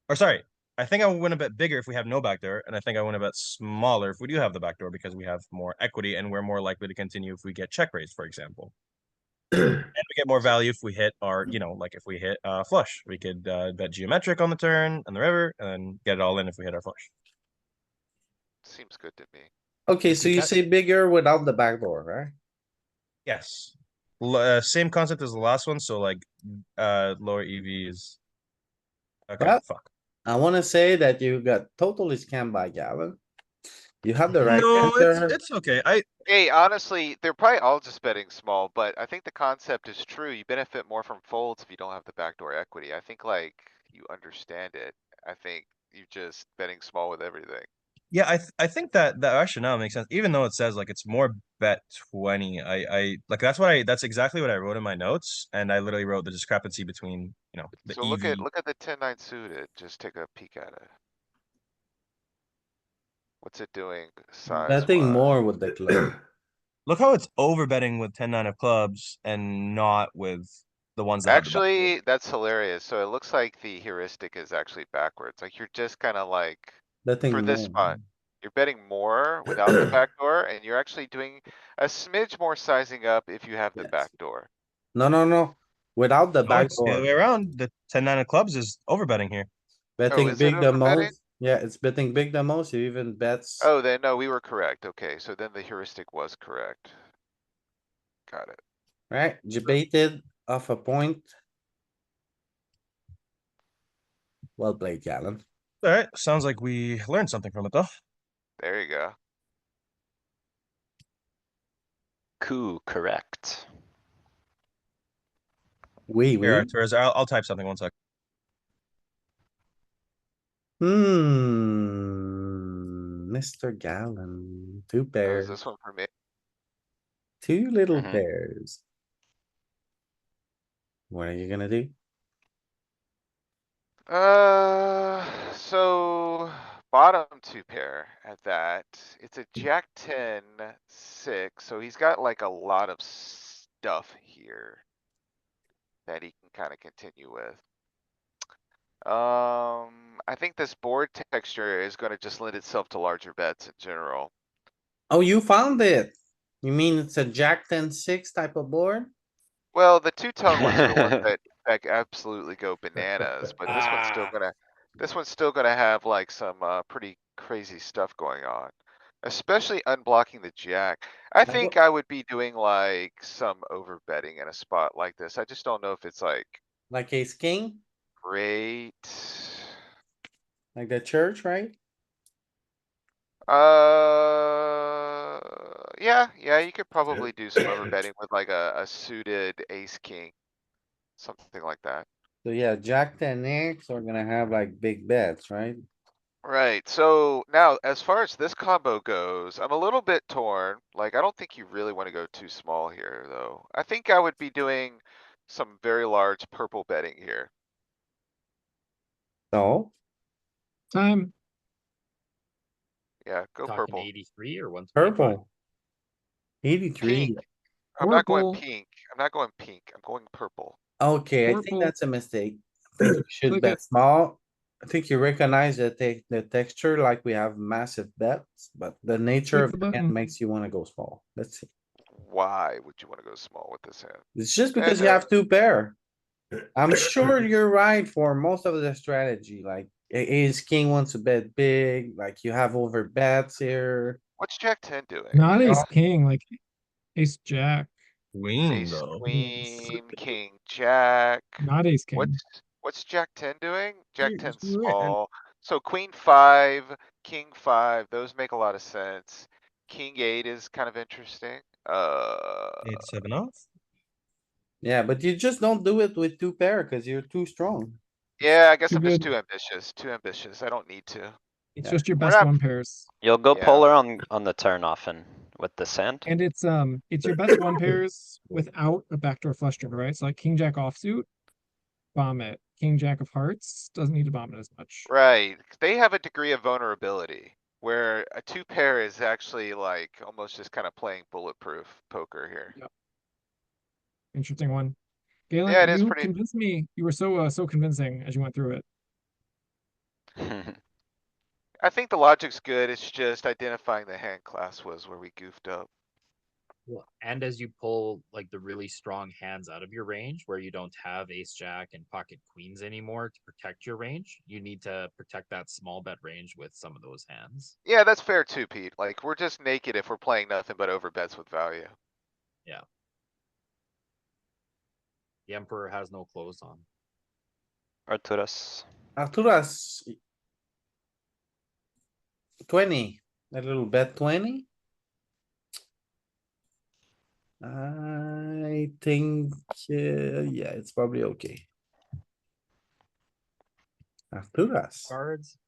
Or sorry, I think I want to bet bigger if we have no backdoor, and I think I want to bet smaller if we do have the backdoor because we have more equity and we're more likely to continue if we get check raised, for example. And we get more value if we hit our, like if we hit flush, we could bet geometric on the turn and the river, and then get it all in if we hit our flush. Seems good to me. Okay, so you say bigger without the back door, right? Yes. Same concept as the last one, so like lower EV is okay, Yeah. fuck. I wanna say that you got totally scammed by Gavin. You have the right No, answer. it's okay. Hey, honestly, they're probably all just betting small, but I think the concept is true. You benefit more from folds if you don't have the backdoor equity. I think like you understand it. I think you just betting small with everything. Yeah, I think that rationale makes sense. Even though it says like it's more bet 20. I like that's exactly what I wrote in my notes, and I literally wrote the discrepancy between, the So EV. look at the 10-9 suited. Just take a peek at it. What's it doing size Betting wise? more with the club. Look how it's over betting with 10-9 of clubs and not with the ones that have the backdoor. Actually, that's hilarious. So it looks like the heuristic is actually backwards. Like you're just kinda like, Betting for this more. spot, you're betting more without the backdoor and you're actually doing a smidge more sizing up if you have the Yes. backdoor. No. Without the No, it's the other way backdoor, around. The 10-9 of clubs is over betting here. Oh, betting is it big the over betting? most. Yeah, it's betting big the most. You even bets, Oh, then no, we were correct. Okay, so then the heuristic was correct. Got it. right? Debated off a point. Well played, Galen. All right, sounds like we learned something from it though. There you go. Coup, correct. Oui, Here, oui. Arturas, I'll type something 1 sec. Mr. Galen, two Oh, is pairs, this one for me? two little Mhm. pairs. What are you gonna do? So bottom two pair at that, it's a Jack 10 6, so he's got like a lot of stuff here that he can kind of continue with. I think this board texture is gonna just lend itself to larger bets in general. Oh, you found it. You mean it's a Jack 10-6 type of board? Well, the two-tone ones are the ones that absolutely go bananas, but this one's still gonna have like some, pretty crazy stuff going on. Especially unblocking the jack. I Like think what? I would be doing like some over betting in a spot like this. I just don't know if it's like Like ace king, great. like the church, right? Yeah, you could probably do some over betting with like a suited ace king. Something like that. So yeah, Jack 10X are gonna have like big bets, right? Right, so now as far as this combo goes, I'm a little bit torn. Like, I don't think you really wanna go too small here, though. I think I would be doing some very large purple betting here. So Time. Yeah, go Talking purple. 83 or 125? purple. 83. Pink. I'm not going Purple. pink. I'm not going pink. I'm going purple. Okay, I think Purple. that's a mistake. I think you should Click bet it. small. I think you recognize the texture like we have massive bets, but the nature Click of the the hand button. makes you wanna go small. Let's see. Why would you wanna go small with this hand? It's just because you have two pair. I'm sure you're right for most of the strategy, like ace king wants to bet big, like you have over bets here. What's Jack 10 doing? Not ace Oh. king, like ace jack. Queen Ace, though. Yes. queen, king, jack. Not ace king. What's Jack 10 doing? Jack You're 10 right, and small. So queen 5, king 5, those make a lot of sense. King 8 is kind of interesting. 8-7 off. Yeah, but you just don't do it with two pair because you're too strong. Yeah, I guess Too I'm just good. too ambitious, too ambitious. I don't need to. It's Yeah. just your We're best not- one pairs. You'll go Yeah. polar on the turn often with the sand. And it's your best one pairs without a backdoor flush draw, right? So like king jack offsuit, bomb it. King jack of hearts doesn't need to bomb it as much. Right, they have a degree of vulnerability where a two pair is actually like almost just kind of playing bulletproof poker here. Yep. Interesting one. Yeah, Galen, it is you pretty- convinced me. You were so convincing as you went through it. I think the logic's good. It's just identifying the hand class was where we goofed up. Well, and as you pull like the really strong hands out of your range where you don't have ace jack and pocket queens anymore to protect your range, you need to protect that small bet range with some of those hands. Yeah, that's fair too, Pete. Like, we're just naked if we're playing nothing but over bets with value. The emperor has no clothes on. Arturas. Arturas. 20, a little bet 20. I think, yeah, it's probably okay. Arturas. Cards.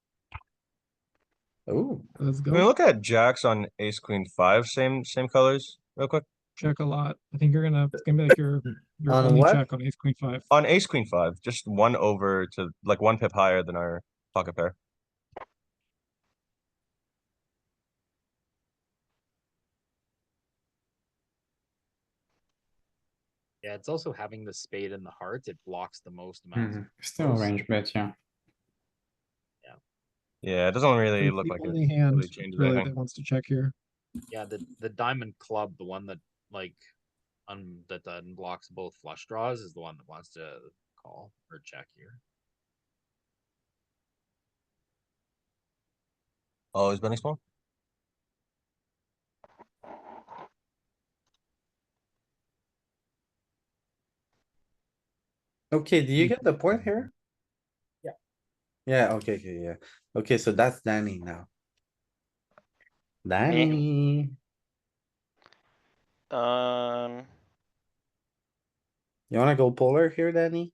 Oh, Let's Can we go. look at jacks on ace queen five, same colors, real quick? Check a lot. I think it's gonna be like your On only what? check on ace queen five. On ace queen five, just one over to like one pip higher than our pocket pair. Yeah, it's also having the spade and the heart. It blocks the most amount. Still a range bet, yeah. Yeah, it doesn't really It's look the like it only hand really changes really anything. that wants to check here. Yeah, the diamond club, the one that like that unblocks both flush draws, is the one that wants to call or check here. Oh, he's betting small? okay, do you get the point here? Yeah. Yeah, okay, yeah. Okay, so that's Danny now. Danny, you wanna go polar here, Danny?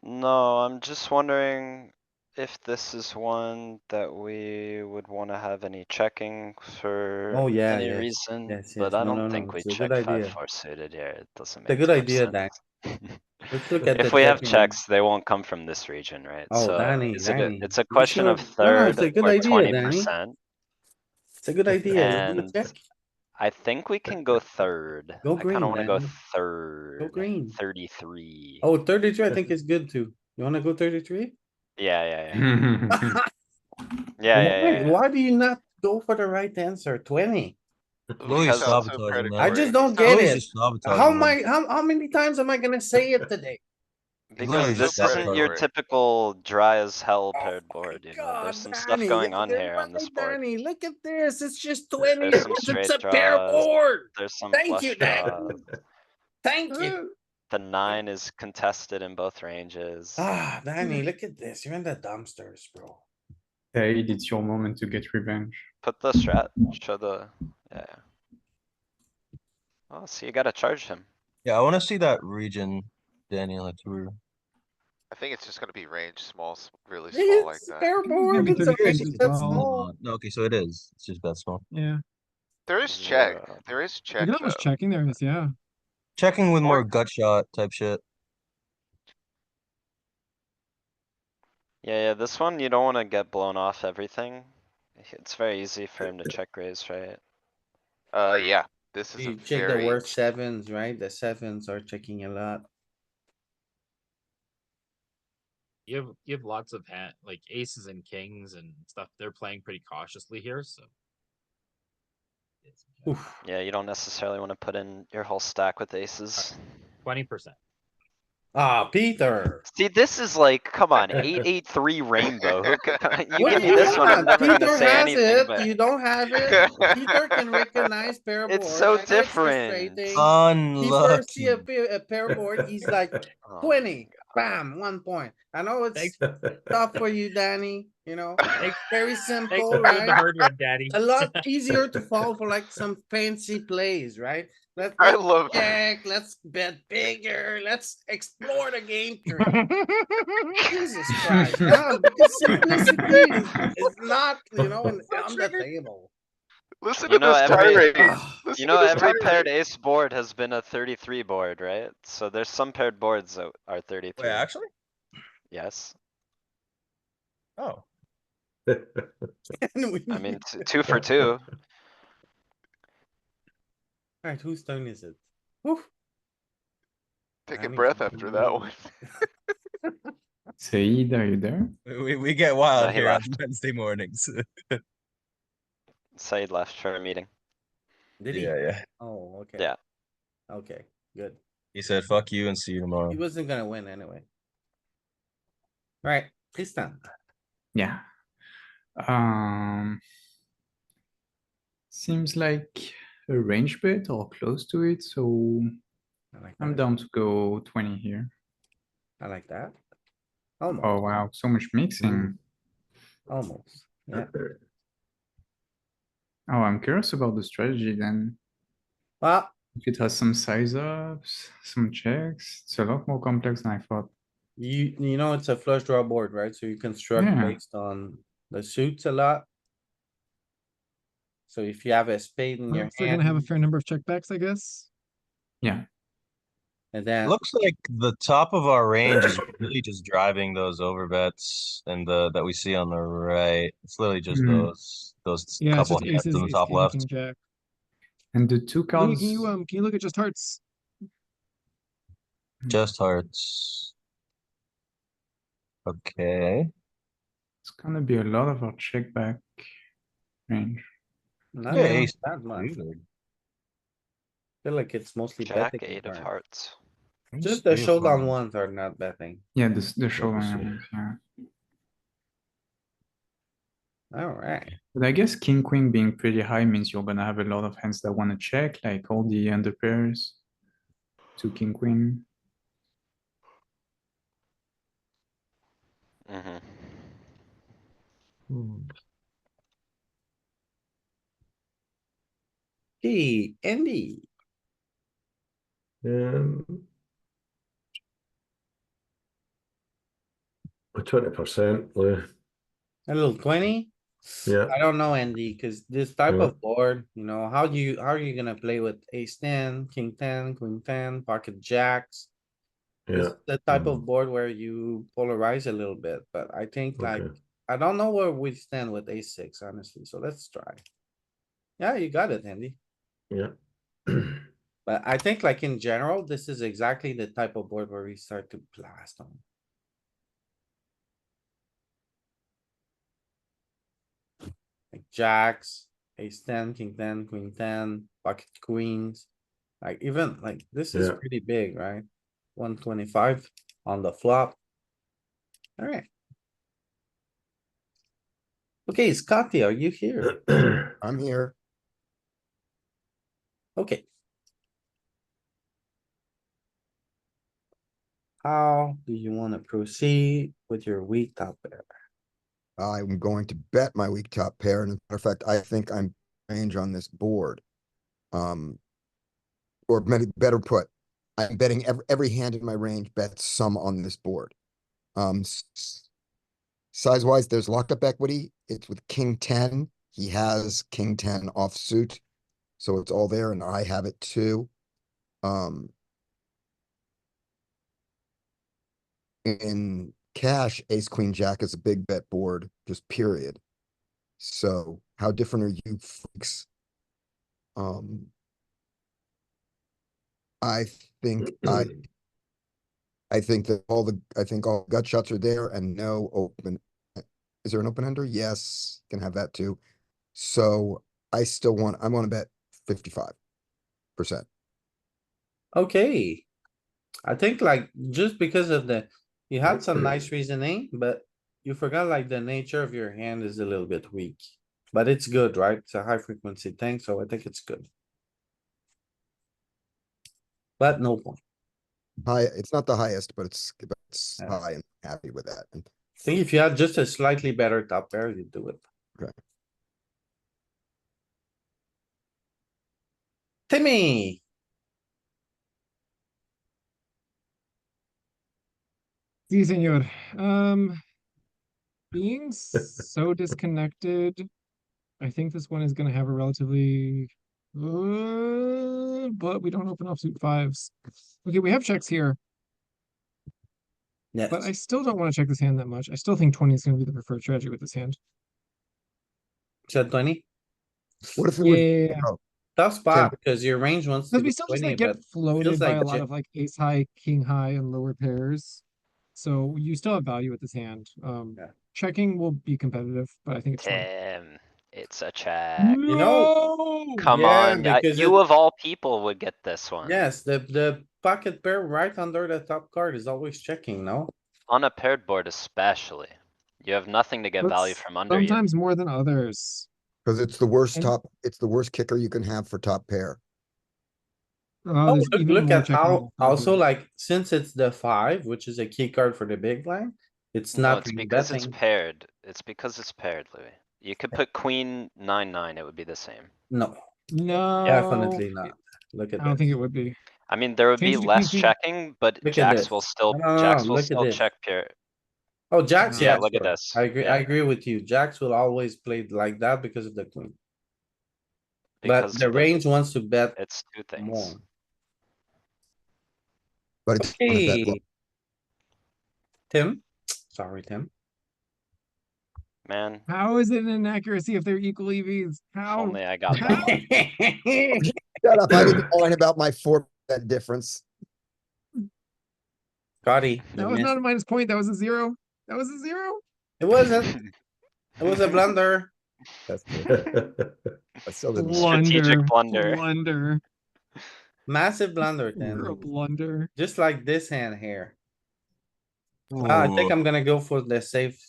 No, I'm just wondering if this is one that we would wanna have any checking for Oh, yeah, any yes, reason, yes, but yes. I No, don't no, no, think we it's a check good 5-4 idea. suited here. It doesn't It's a make good too much idea, Dan. sense. Let's look at the If we have checking. checks, they won't come from this region, right? Oh, So Danny, is it Danny. it's a You question of sure? No, it's third a good or idea, Danny. 20%. It's a good idea. Let's do a And check. I think we can go third. Go I kinda green, wanna go Danny. Go third, green. 33. Oh, 33, I think is good too. You wanna go 33? Yeah, yeah, yeah. Yeah. Why do you not go for the right answer? 20? Louis Because- is sabotaging, man. I just don't get Louis it. is sabotaging, man. How many times am I gonna say it today? Because literally this just isn't your predatory. typical dry as hell Oh paired my board, you know, God, there's some stuff Danny, going look on at here on this right, board. Danny, look at this. It's just 20. There's some It's straight a pair draws, board. there's some Thank flush you, Danny. draws. Thank you. The 9 is contested in both ranges. Ah, Danny, look at this. You're in the dumpsters, bro. Hey, it's your moment to get revenge. Put the strat, show the, yeah. Oh, so you gotta charge him. Yeah, I wanna see that region, Daniel, that's weird. I think it's just gonna be range small, really small like It's that. pair board. be It's a 36 range as that's well. small. No, okay, so it is. It's just bet small. Yeah. There is check, Yeah. there is You check can almost though. checking there is, yeah. Checking with Or- more gut shot type shit. Yeah, this one, you don't wanna get blown off everything. It's very easy for him to check raise, right? Yeah, this is a You check the very, worst sevens, right? The sevens are checking a lot. You have lots of hand like aces and kings and stuff. They're playing pretty cautiously here, so. Oof. Yeah, you don't necessarily wanna put in your whole stack with aces. 20%. Ah, Peter. See, this is like, come on, 8-8-3 rainbow. You What give do me this one, I'm want? never gonna Peter say has anything, it, but you don't have it. Peter can recognize pair board. it's so I know different. frustrating. He first see Unlucky. a pair board, he's like Oh, 20, bam, 1 point. I know it's tough for you, Danny, you know, very Thanks simple, for doing the right? hard one, daddy. A lot easier to fall for like some fancy plays, right? I Let's love. check, let's bet bigger, let's explore the game tree. Jesus Christ, no, because simplicity is not, you know, on the table. Listen You to know, this every- tirade. Ah, Listen You to know, this every paired tirade. ace board has been a 33 board, right? So there's some paired boards that are 33. Wait, actually? Yes, Oh. I mean, 2 for 2. Alright, whose turn is it? Whew. Take a Danny's breath gonna after be that moving. one. Said, are you there? We get wild No, he here on left. Wednesday mornings. Said left for a meeting. Did he? Yeah. Oh, okay. Yeah. Okay, good. He said, fuck you and see you tomorrow. He wasn't gonna win anyway. Alright, Tristan. Yeah. Seems like a range bet or close to it, so I like I'm that. down to go 20 here. I like that. Oh, Almost, wow, so much mixing. almost, yeah. Oh, I'm curious about the strategy then. Well, If it has some size ups, some checks, it's a lot more complex than I thought. you know, it's a flush draw board, right? So you construct Yeah. based on the suits a lot. So if you have a spade in your So we're gonna have a hand, fair number of checkbacks, I guess. Yeah. and then, Looks like the top of our range is really just driving those overbets and that we see on the right. It's literally just Hmm. those Yeah, it's couple just hands aces, on the ace, top king, left. king, jack. And the two Louis, cards. can you look at just hearts? Just hearts. Okay. It's gonna be a lot of our check back range. not Yeah, really ace that much. suited. Feel like it's mostly Jack betting. eight of turn. hearts. Just the Ace showdown suited. ones are not betting. Yeah, the Like showdown this. ones, yeah. Alright, But I guess king queen being pretty high means you're gonna have a lot of hands that wanna check, like all the under pairs. To king queen. Mm-hmm. hey, Andy, 20%, Lou. a little 20? Yeah. I don't know, Andy, cuz this type Yeah. of board, you know, how are you gonna play with ace 10, king 10, queen 10, pocket jacks? This Yeah. is the type of board where you polarize a little bit, but I think like, Okay. I don't know where we stand with ace 6, honestly, so let's try. Yeah, you got it, Andy. Yeah. But I think like in general, this is exactly the type of board where we start to blast on. Like jacks, ace 10, king 10, queen 10, pocket queens. Like even like this is Yeah. pretty big, right? 125 on the flop. Alright. Okay, Scotty, are you here? I'm here. Okay. How do you wanna proceed with your weak top pair? I'm going to bet my weak top pair, and as a matter of fact, I think I'm range on this board. Or maybe better put, I'm betting every hand in my range bets some on this board. Size wise, there's locked up equity. It's with king 10. He has king 10 offsuit. So it's all there, and I have it too. In cash, ace, queen, jack is a big bet board, just period. So how different are you freaks? I think I think that I think all gut shots are there and no open. Is there an open ender? Yes, can have that too. So I want to bet 55%. Okay. I think like just because of you had some nice reasoning, but you forgot like the nature of your hand is a little bit weak. But it's good, right? It's a high frequency thing, so I think it's good. But no point. High, it's not the highest, but it's Yeah. high and happy with that. And I think if you had just a slightly better top pair, you'd do it. Okay. Timmy, Sí, señor. Being so disconnected, I think this one is gonna have a relatively, but we don't open offsuit fives. Okay, we have checks here, but I yes, still don't want to check this hand that much. I still think 20 is gonna be the preferred strategy with this hand. said 20. what if it was? Yeah, Oh, Tough spot Tim. because your range wants to because we be still just 20, like get but floated by like a lot of like ace high, king high, and lower pairs. So you still have value with this hand. Yeah. Checking will be competitive, but I think it's 20. Tim, it's a check. You know, No! Come yeah, on, because you of all people would get this one. yes, the pocket pair right under the top card is always checking, no? On a paired board especially. You have nothing to get But value from under you. sometimes more than others. Cause it's the worst And- it's the worst kicker you can have for top pair. Oh, Oh, there's look, even look more at checking. how, on the also board. like, since it's the 5, which is a key card for the big blind, It's No, not it's really because it's betting. paired. It's because it's paired, Louis. You could put queen 9-9, it would be the same. No, No. definitely not. Look at I don't think this. it would be. I mean, there would be Change it to queen, less queen. checking, but Look at jacks this. will still, No, no, no, jacks will look at still this. check pure. Oh, Jacks, No. Yeah, yeah, look at sure. this. I agree, Yeah. I agree with you. Jacks will always play like that because of the queen. But Because the the- range wants to bet It's two things. more. But it's gonna bet low. Okay. Tim, sorry, Tim. Man, How is it an inaccuracy if they're equal EVs? if How? only I got that one. Shut up, I didn't whine about my 4-bet difference. Scotty, you That was missed. not a minus point. That was a 0. That was a 0. It wasn't. It was a blunder. That's true. I still didn't. Strategic blunder. Blunder. Massive blunder, You're a Tim. blunder. Just like this hand here. I think Ooh. I'm gonna go for the safe.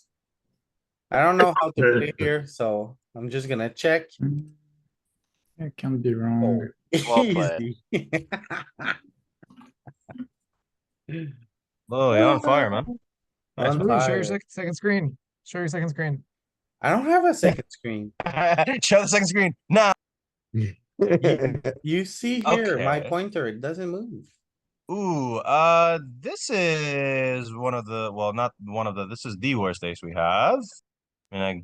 I don't know how to play here, so I'm just gonna check. I can't be Oh, wrong. Well played. easy. Oh, you're on fire, man. Nice On one. Louis, show your fire. second screen. Show your second screen. I don't have a second screen. Show the second screen. Nah. You see here, my Okay. pointer, it doesn't move. Ooh, this is one of the, well, not one of the, this is the worst ace we have. And I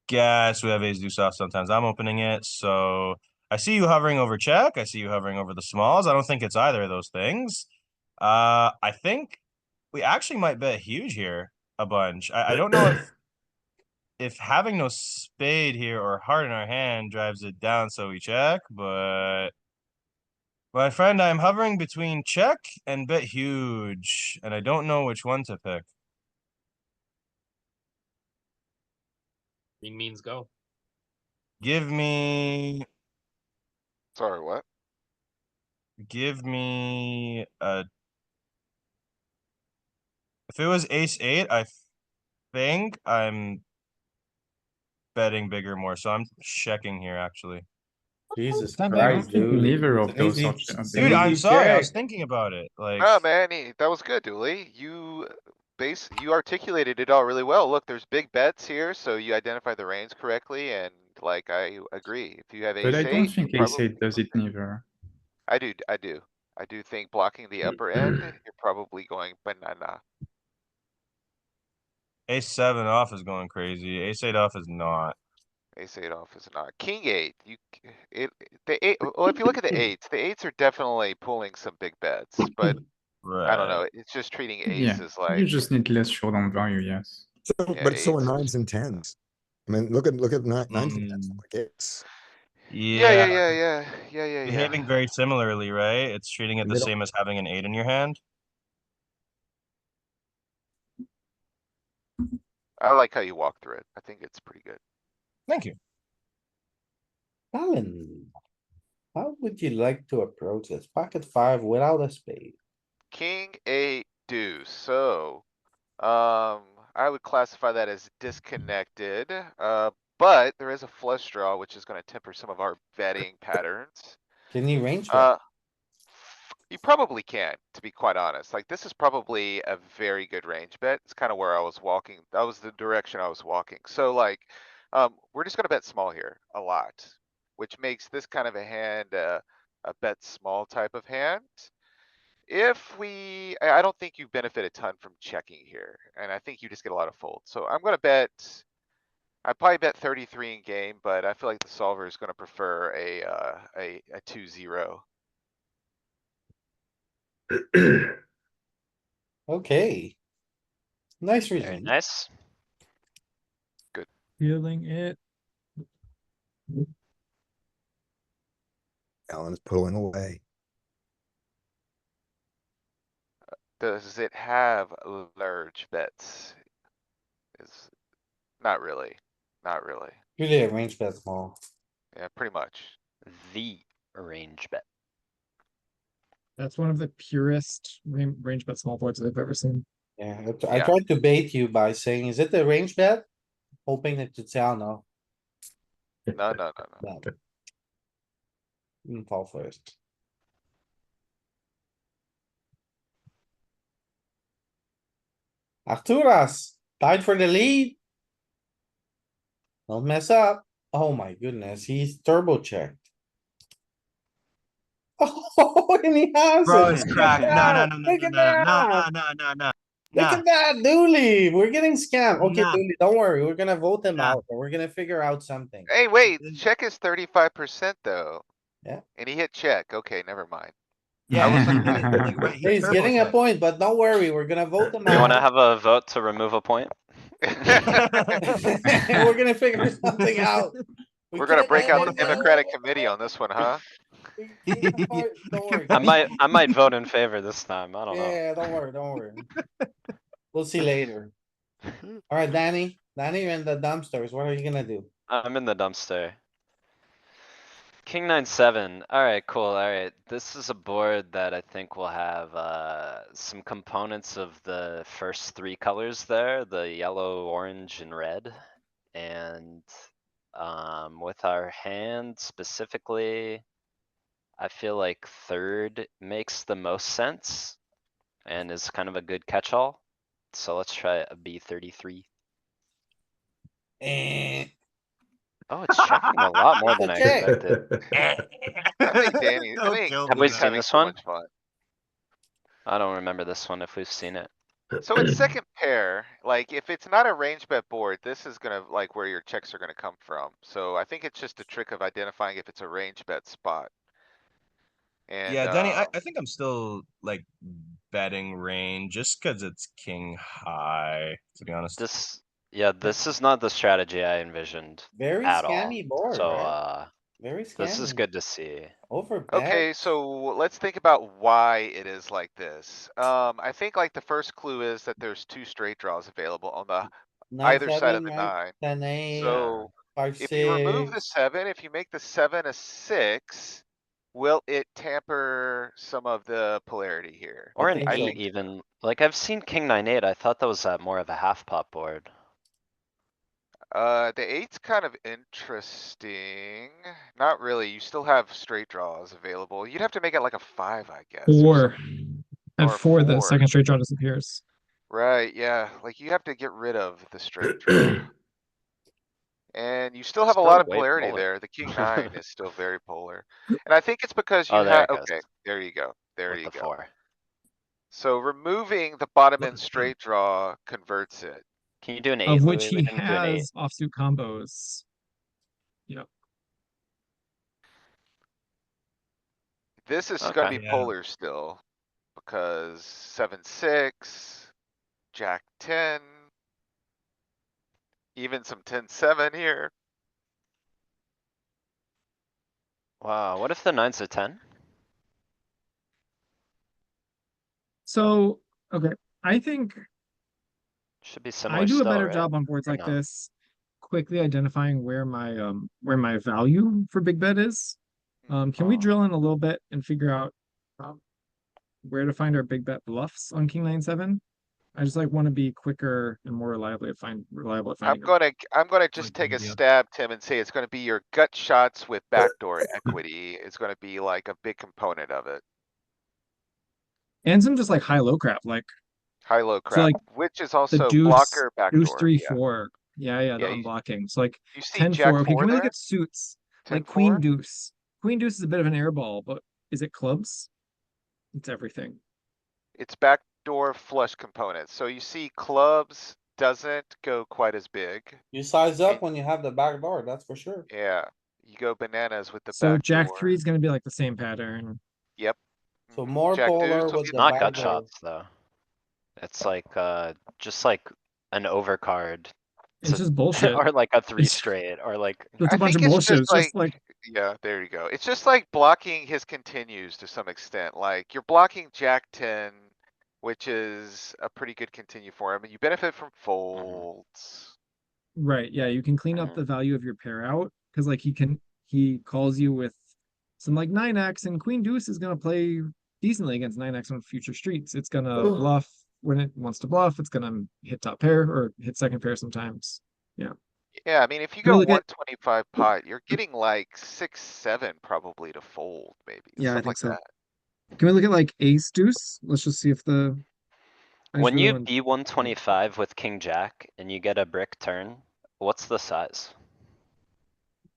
guess we have ace deuce off sometimes. I'm opening it, so I see you hovering over check. I see you hovering over the smalls. I don't think it's either of those things. I think we actually might bet huge here a bunch. I don't know if having no spade here or heart in our hand drives it down, so we check, but my friend, I'm hovering between check and bet huge, and I don't know which one to pick. Green means go. Give me Sorry, what? a. If it was ace eight, I think I'm betting bigger more, so I'm checking here actually. Jesus It's not bad, Christ, huh? dude. Neither It's of an those easy- are it's an Dude, I'm easy sorry, I was check. thinking about it. Like, No, man, that was good, Dooley. You articulated it all really well. Look, there's big bets here, so you identify the range correctly, and like, I agree. If you have But I ace don't eight, think ace 8 does it neither. I do. I do think blocking the upper end, you're probably going banana. ace seven off is going crazy. Ace eight off is not. Ace eight off is not. King eight, the eight, well, if you look at the eights are definitely pulling some big bets, but I don't Right. know, it's just treating Yeah, aces you like, just need less showdown value, yes. yeah, But so are eights. nines and tens. I mean, look at nines and tens. Mm, Like it's, yeah, Yeah. behaving very similarly, right? It's treating it the they don't- same as having an eight in your hand. I like how you walk through it. I think it's pretty good. Thank you. Alan, how would you like to approach this? Pocket five without a spade. King eight deuce, so, I would classify that as disconnected, but there is a flush draw, which is gonna temper some of our betting patterns. Can you range bet? You probably can, to be quite honest. Like, this is probably a very good range bet. It's kind of where I was walking. That was the direction I was walking. So like, we're just gonna bet small here a lot, which makes this kind of a hand, a bet small type of hand. If I don't think you benefit a ton from checking here, and I think you just get a lot of folds. So I'm gonna bet, I probably bet 33 in game, but I feel like the solver is gonna prefer a 2-0. Okay. Nice Very reason. nice. Feeling it. Alan is pulling away. Does it have large bets? Is, not really, not really. Really a range bet small. Yeah, pretty much. The range bet. That's one of the purest range bet small boards I've ever seen. Yeah, I Yeah. tried to bait you by saying, is it a range bet? Hoping that you'd say, oh no. No. No. Fall first. Arturas, tied for the lead. Don't mess up. Oh my goodness, he's turbo checked. Oh, and he has Bro, it. it's Look cracked. at No, that. no, no, no, Look no, at no, no, that. no, no, no, no, Look nah, at that, Dooley. We're getting scammed. Okay, nah, Dooley, don't worry. We're gonna vote him nah. out, but we're gonna figure out something. Hey, wait, check is 35% though. Yeah. And he hit check. Okay, never mind. Yeah, was he looking hit at- he went- he He's turbo getting a checked. point, but don't worry. We're gonna vote him You wanna out. have a vote to remove a point? We're gonna figure something out. We We're gonna can't break let out the him win. Democratic committee on this one, huh? We can't afford- Don't worry. I might vote in favor this time. I don't know. Yeah, don't worry, don't worry. We'll see later. Alright, Danny, you're in the dumpsters. What are you gonna do? I'm in the dumpster. King 9-7. Alright, cool. Alright, this is a board that I think will have some components of the first three colors there, the yellow, orange, and red. And with our hand specifically, I feel like third makes the most sense and is kind of a good catch-all. So let's try a B33. Eh, Oh, it's checking a lot more than I Okay. expected. I think Danny, I Don't think kill Have me, we Danny's seen having this so one? much fun. I don't remember this one if we've seen it. So in second pair, like if it's not a range bet board, this is gonna like where your checks are gonna come from. So I think it's just a trick of identifying if it's a range bet spot. And, Yeah, Danny, I think I'm still like betting range just because it's king high, to be honest. This is not the strategy I envisioned Very at all. scammy board, So, right? Very this is scammy. good to see. Over bet. okay, so let's think about why it is like this. I think like the first clue is that there's two straight draws available on the Nine, either side of seven, the nine, nine. 10, 8, So 5, if you remove the 6. 7, if you make the 7 a 6, will it tamper some of the polarity here? Or I an think I so. eight think, even. Like I've seen king 9-8. I thought that was more of a half pot board. the 8's kind of interesting. Not really, you still have straight draws available. You'd have to make it like a 5, I guess. Or Four. At Or four, the four. second straight draw disappears. Right, yeah, like you have to get rid of the straight draw. And you still have a Still lot of way polarity polar. there. The king 9 is still very polar. And I think it's because you Oh, there have, it goes. okay, there you go, there With you the go. 4. So removing the bottom end straight draw converts it. Can you do an 8, Of which Louis? We he didn't do an 8. has offsuit combos. Yep. This is Okay. gonna be Yeah. polar still. Because 7-6, Jack 10. Even some 10-7 here. Wow, what if the 9's a 10? So, okay, I think Should be I similar do a still, better right? job on boards Or like no? this, quickly identifying where my value for big bet is. Can we drill in a little bit and figure out where to find our big bet bluffs on King 9-7? I just like want to be quicker and more reliable at finding. I'm gonna just like take a the idea. stab, Tim, and say it's gonna be your gut shots with backdoor equity. It's gonna be like a big component of it. And some just like high-low crap, like High-low so crap, like which is the also deuce, blocker deuce backdoor, 3-4. Yeah, the Yeah, unblocking. So like You see 10-4. Jack Okay, 4 can we look there? at suits? Like 10-4? Queen Deuce. Queen Deuce is a bit of an airball, but is it clubs? It's everything. It's backdoor flush components. So you see clubs doesn't go quite as big. You size up And- when you have the back door, that's for sure. Yeah, you go bananas with the So back Jack door. 3 is gonna be like the same pattern. Yep. So Mhm. more Jack polar deuce will with be the Not back gut door. shots, though. It's like, just like an overcard. It's just bullshit. Or like a 3 It's- straight, or like. It's a I bunch think of it's bullshit. just It's just like Yeah, there you go. It's just like blocking his continues to some extent. Like you're blocking Jack 10, which is a pretty good continue for him, and you benefit from folds. right, yeah, you can clean up Mhm. the value of your pair out because like he calls you with some like 9x and Queen Deuce is gonna play decently against 9x on future streets. It's gonna Ugh. bluff when it wants to bluff. It's gonna hit top pair or hit second pair sometimes. Yeah. Yeah, I mean, if you Can we go look at- 125 pot, you're getting like 6-7 probably to fold, maybe. Yeah, I Stuff think like so. that. Can we look at like ace deuce? Let's just see if the I just When really you want- B125 with king jack and you get a brick turn, what's the size?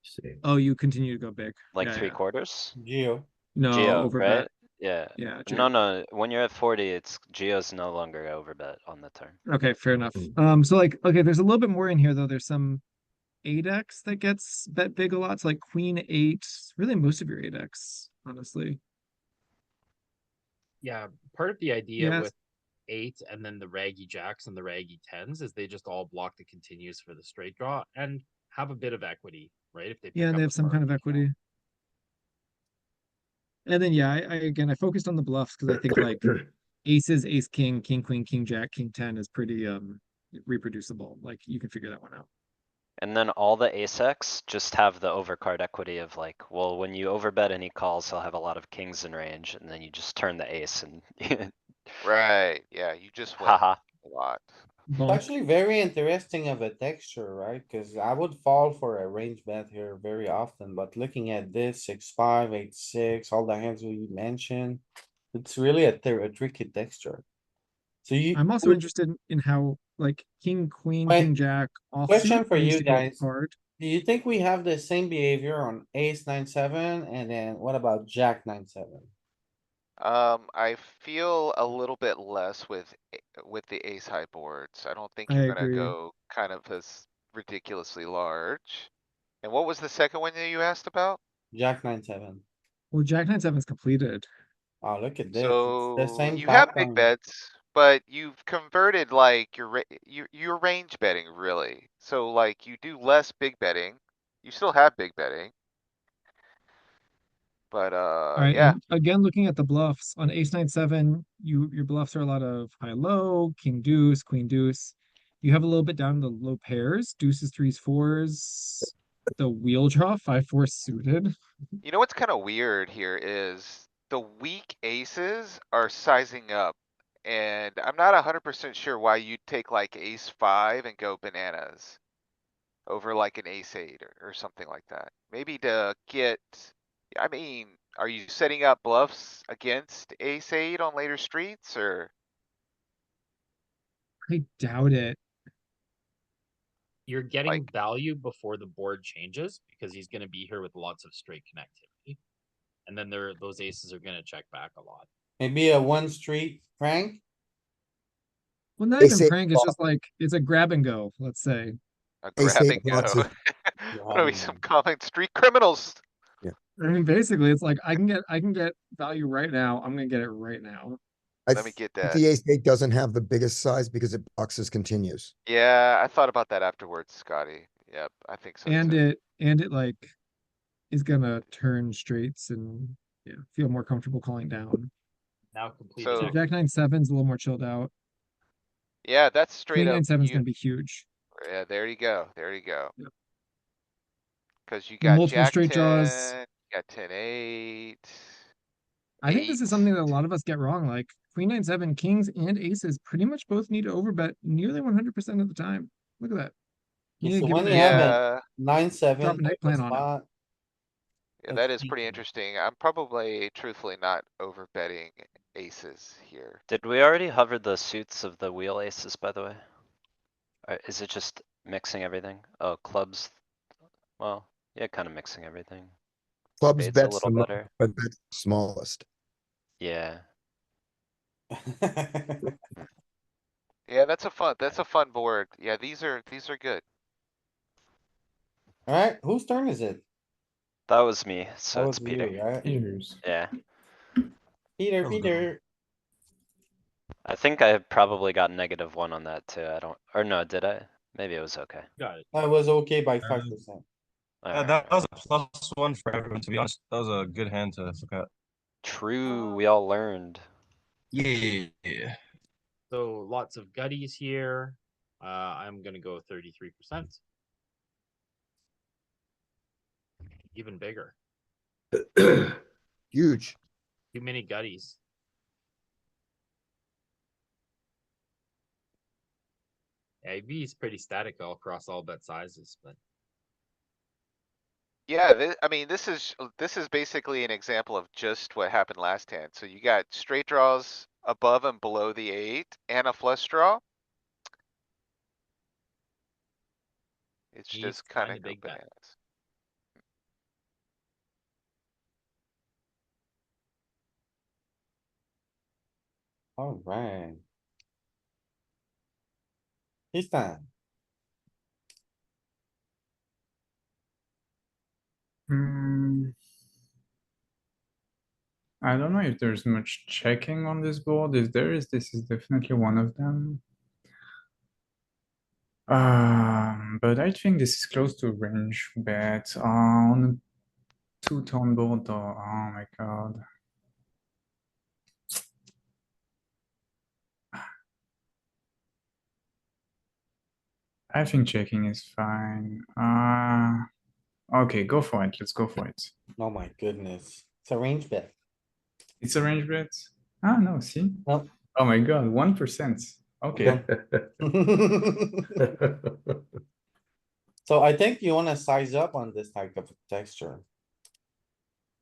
See. Oh, you continue to go big. Like Yeah, three yeah. quarters? Geo. No, Geo, over right? bet. Yeah. Yeah. No, no, when you're at 40, it's Geo's no longer overbet on the turn. Okay, fair enough. Mm. So like, okay, there's a little bit more in here though. There's some 8x that gets bet big a lot. So like queen 8, really most of your 8x, honestly. Yeah, part of the idea Yes. with 8 and then the raggy jacks and the raggy 10s is they just all block the continues for the straight draw and have a bit of equity, right? If they pick Yeah, and up they a have some kind of card, you know. equity. And then yeah, I focused on the bluffs because I think like aces, ace, king, king, queen, king, jack, king 10 is pretty reproducible. Like you can figure that one out. And then all the ace X just have the overcard equity of like, well, when you overbet and he calls, he'll have a lot of kings in range, and then you just turn the ace and Right, yeah, you just win haha. a lot. It's Bonk. actually very interesting of a texture, right? Cuz I would fall for a range bet here very often, but looking at this 6-5, 8-6, all the hands we mentioned, it's really a tricky texture. So you, I'm also interested in how like king, queen, Wait, king, jack question offsuit for needs you to go guys. hard. Do you think we have the same behavior on ace 9-7, and then what about jack 9-7? I feel a little bit less with the ace high boards. I don't think I you're gonna agree. go kind of as ridiculously large. And what was the second one that you asked about? Jack 9-7. Well, jack 9-7 is completed. Oh, look at this. It's the So same you have big pattern. bets, but you've converted like your range betting really. So like you do less big betting. You still have big betting. But All right, yeah, and again, looking at the bluffs on ace 9-7, your bluffs are a lot of high low, king deuce, queen deuce. You have a little bit down the low pairs, deuces, threes, fours, the wheel draw, 5-4 suited. you know what's kind of weird here is the weak aces are sizing up. And I'm not 100% sure why you'd take like ace five and go bananas over like an ace eight or something like that. Maybe to get, I mean, are you setting up bluffs against ace eight on later streets or? I doubt it. You're getting Like- value before the board changes because he's gonna be here with lots of straight connectivity. And then those aces are gonna check back a lot. Maybe a one street Frank? Well, not They even say prank, it's just like, it's a grab and go, let's say. A They grab say and lots go. of- What are we, some common street criminals? I mean, basically, it's like, I can get value right now, I'm gonna get it right now. Let me get think that. the ace eight doesn't have the biggest size because it boxes continues. Yeah, I thought about that afterwards, Scotty. Yep, I think so And too. it like is gonna turn straights and yeah, feel more comfortable calling down. Now completed. So- So equity. jack 9-7's a little more chilled out. Yeah, that's straight Queen up. 9-7's You, gonna be huge. yeah, there you go, there you go. Yep. Cause you got Multiple jack straight draws. 10, you got 10-8. I think this is something that a lot of us get wrong. Like Queen 9-7, kings and aces pretty much both need to overbet nearly 100% of the time. Look at that. You need to So give when it you a have a Yeah, 9-7 drop an type of eggplant on it. spot, yeah, That's that is pretty decent. interesting. I'm probably truthfully not over betting aces here. Did we already hover the suits of the wheel aces, by the way? Or is it just mixing everything? Oh, clubs, well, yeah, kinda mixing everything. Clubs Spades a bets little the most, better. but that's smallest. Yeah, Yeah, that's a fun board. Yeah, these are good. Alright, whose turn is it? that was me, That so it's was Peter. you, right? Peters. Yeah, Peter. I think I probably got -1 on that too. I don't, or no, did I? Maybe it was okay. Got it. That was okay by 5%. Alright, That was a +1 for everyone, to be honest. That was a good hand to look at. true, we all learned. Yeah. So lots of gutties here. I'm gonna go 33%. Even bigger. Huge. Too many gutties. Yeah, AV is pretty static all across all bet sizes, but Yeah, I mean, this is basically an example of just what happened last hand. So you got straight draws above and below the 8 and a flush draw. It's He's just trying kinda to go big bet. bananas. Alright. He's done. Hmm. I don't know if there's much checking on this board. If there is, this is definitely one of them. But I think this is close to range bet on a two-tone board though. Oh my god. I think checking is fine. Okay, go for it. Let's go for it. Oh my goodness. It's a range bet. It's a range bet. Ah, no, see? Nope. Oh my god, 1%. Okay. So I think you wanna size up on this type of texture.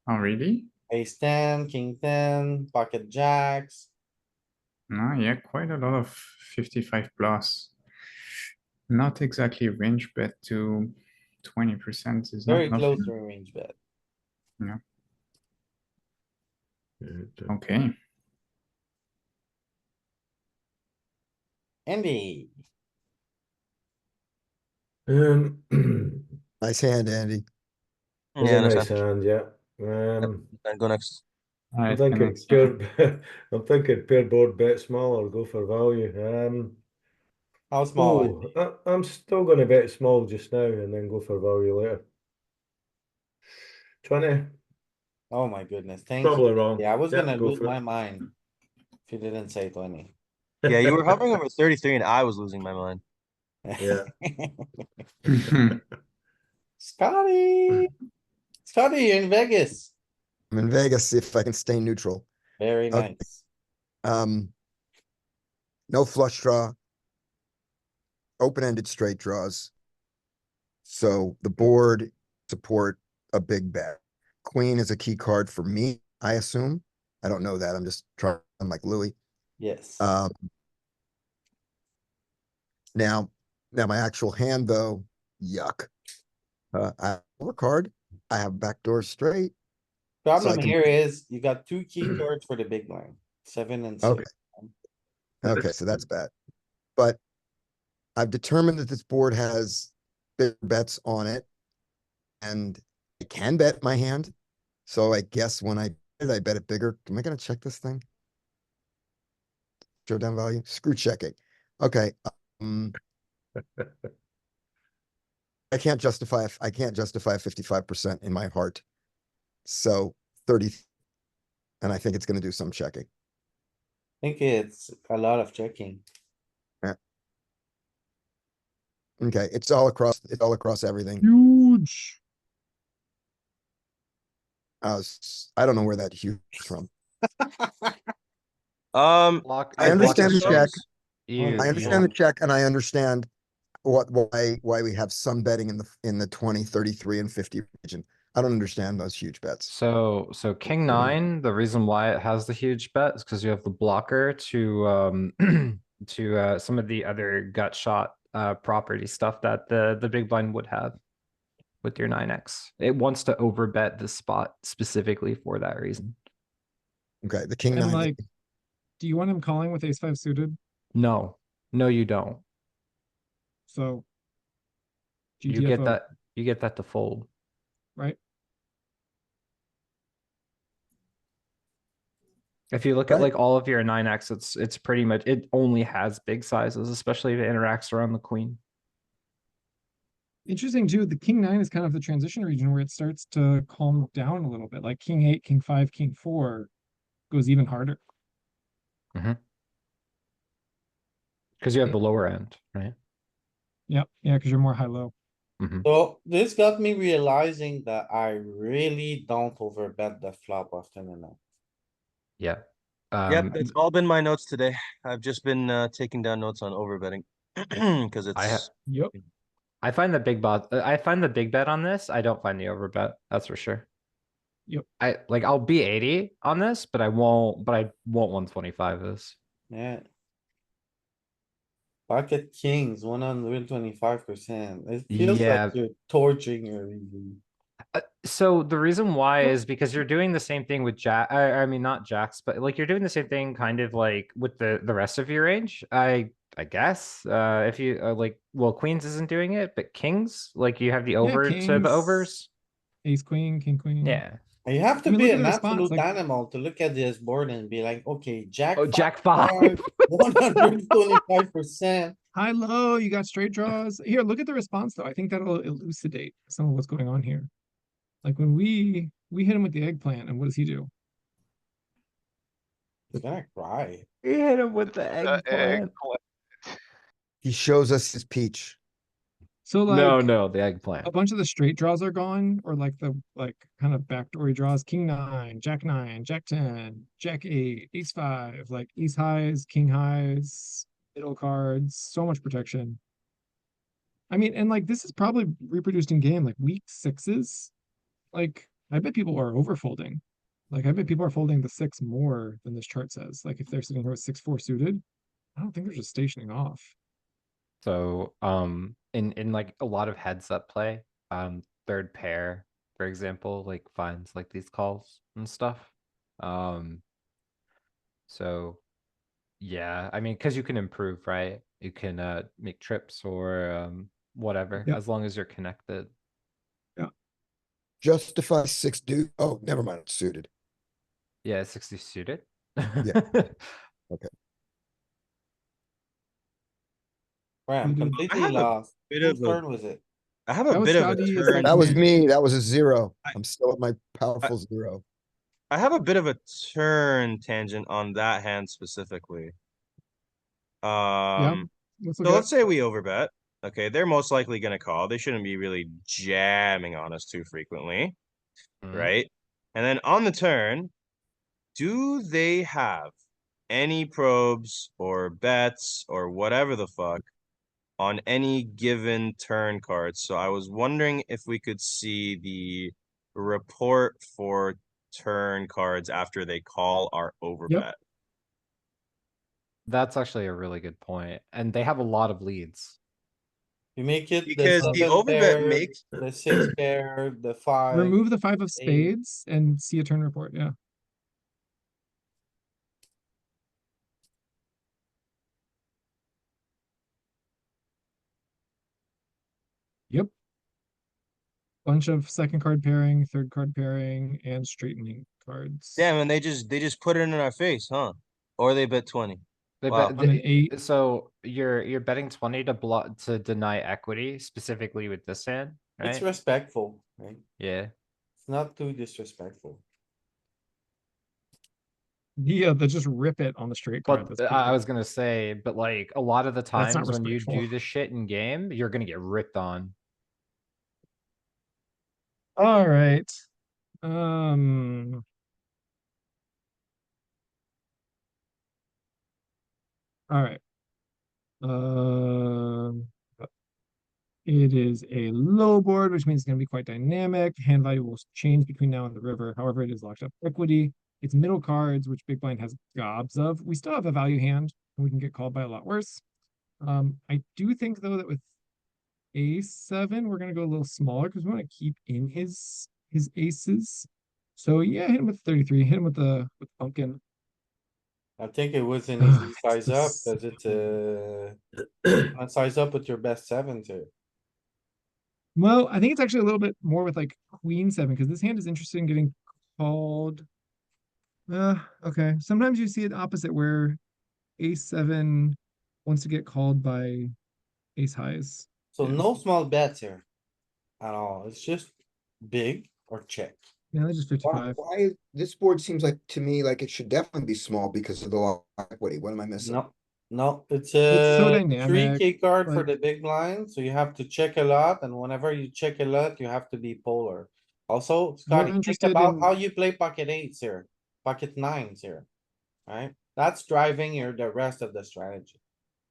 Oh, really? Ace ten, king ten, pocket jacks. No, yeah, quite a lot of 55 plus. Not exactly range bet to 20% is not Very close nothing. to a range bet. Okay. Andy, Um, Nice hand, Andy. it's Yeah, a nice nice hand. hand, yeah. And go next. I'm Alright, thinking next. I'm thinking pair board bet small or go for value. how small? I'm still gonna bet small just now and then go for value later. 20, Oh my goodness, thank you. probably wrong. Yeah, I was Yeah, gonna go lose for my it. mind if you didn't say 20. Yeah, you were hovering over 33 and I was losing my mind. Yeah. Scotty, Scotty, you're in Vegas. I'm in Vegas, see if I can stay neutral. Very Okay. nice. No flush draw. Open-ended straight draws. So the board support a big bet. Queen is a key card for me, I assume. I don't know that. I'm just trying, I'm like Louis. Yes. Now my actual hand though, yuck. I have a card. I have backdoor straight. Problem I can- here is you got two key cards for the big line, 7 and 6. Okay. Okay, so that's bad. But I've determined that this board has big bets on it. And I can bet my hand. So I guess when I bet it bigger. Am I gonna check this thing? Showdown value? Screw checking. Okay. I can't justify 55% in my heart. So 30. And I think it's gonna do some checking. I think it's a lot of checking. Okay, it's all across everything. Huge. I don't know where that huge is from. Block, I understand the check. You, I understand the check and I understand why we have some betting in the 20, 33 and 50 region. I don't understand those huge bets. So king nine, the reason why it has the huge bet is because you have the blocker to to some of the other gut shot property stuff that the big blind would have with your 9x. It wants to overbet the spot specifically for that reason. Okay, the king And nine. like, do you want him calling with ace five suited? No, you don't. So. You get GTFO, that to fold. right? If you look at like all of your 9x, it's pretty much, it only has big sizes, especially if it interacts around the queen. Interesting too, the king nine is kind of the transition region where it starts to calm down a little bit, like king eight, king five, king four goes even harder. Because you have the lower end, right? Yeah, because you're more high-low. So this got me realizing that I really don't overbet the flop often enough. Yeah. Yep, that's all been my notes today. I've just been taking down notes on overbetting because I it's Yep. I find the big bet on this. I don't find the overbet. That's for sure. Yep. I'll be 80 on this, but I won't 125 this. Yeah. Pocket kings, 125%. It feels like Yeah. you're torching your EV. So the reason why is because you're doing the same thing with Jack. I mean, not Jacks, but like you're doing the same thing kind of like with the rest of your range. I guess if you like, well, Queens isn't doing it, but Kings, like you have the over to the Kings. overs. Ace, queen, king, queen. Yeah. You have to I mean, be look at an the response, absolute like- animal to look at this board and be like, okay, Jack. Oh, Jack 5. 125%. High, low, you got straight draws. Here, look at the response though. I think that'll elucidate some of what's going on here. Like when we hit him with the eggplant, and what does he do? He's gonna cry. He hit him with the eggplant. He shows us his peach. So like No, the eggplant. a bunch of the straight draws are gone, or like the kind of backdoory draws. King 9, Jack 9, Jack 10, Jack 8, Ace 5, like ace highs, king highs, middle cards, so much protection. I mean, and like this is probably reproduced in game, like weak sixes. Like I bet people are overfolding. Like I bet people are folding the 6 more than this chart says. Like if they're sitting here with 6-4 suited, I don't think they're just stationing off. So in like a lot of heads up play, third pair, for example, like finds like these calls and stuff. So yeah, I mean, because you can improve, right? You can make trips or whatever, Yep. as long as you're connected. Justify 6 deuce. Oh, never mind. It's suited. Yeah, 60 suited. Yeah. Okay. Right, I'm You do. completely I have a lost. bit Whose of a- turn was it? I have That a was bit of a Scotty, a turn. second. That was me. That was a 0. I- I'm still at my powerful 0. I have a bit of a turn tangent on that hand specifically. Yeah. Let's So look let's say we overbet. Okay, they're most likely gonna call. They shouldn't be really jamming on us too frequently, Mhm. right? And then on the turn, do they have any probes or bets or whatever the fuck on any given turn cards? So I was wondering if we could see the report for turn cards after they call our overbet. That's actually a really good point. And they have a lot of leads. You make it the Because the 7 overbet pair, makes the 6 pair, the 5. remove the 5 of spades and see a turn report. Yeah. Yep. Bunch of second card pairing, third card pairing, and straightening cards. damn, and they just put it in our face, huh? Or they bet 20. They Wow. bet On an 8. so you're betting 20 to block to deny equity specifically with this hand, It's right? respectful, right? Yeah. It's not too disrespectful. Yeah, they just rip it on the straight card. But That's I pretty was gonna say, but like a lot of the That's not times when you respectful. do this shit in game, you're gonna get ripped on. all right. Um. All right. It is a low board, which means it's going to be quite dynamic. Hand value will change between now and the river. However, it is locked up equity. It's middle cards, which big blind has gobs of. We still have a value hand, and we can get called by a lot worse. I do think though that with A7, we're going to go a little smaller because we want to keep in his aces. So yeah, hit him with 33. Hit him with the pumpkin. I think it was an easy It's size the up, cause it's a size up with your best 7s here. Well, I think it's actually a little bit more with like Queen 7 because this hand is interested in getting called. Okay. Sometimes you see it opposite where Ace 7 wants to get called by ace highs. So Yeah. no small bets here at all. It's just big or check. Yeah, just 55. Why this board seems like to me like it should definitely be small because of the low equity. What am I missing? No, it's so a dynamic, 3K card for like- the big blind, so you have to check a lot, and whenever you check a lot, you have to be polar. Also, Scotty, think interested about in- how you play pocket 8s here, pocket 9s here, right? That's driving the rest of the strategy.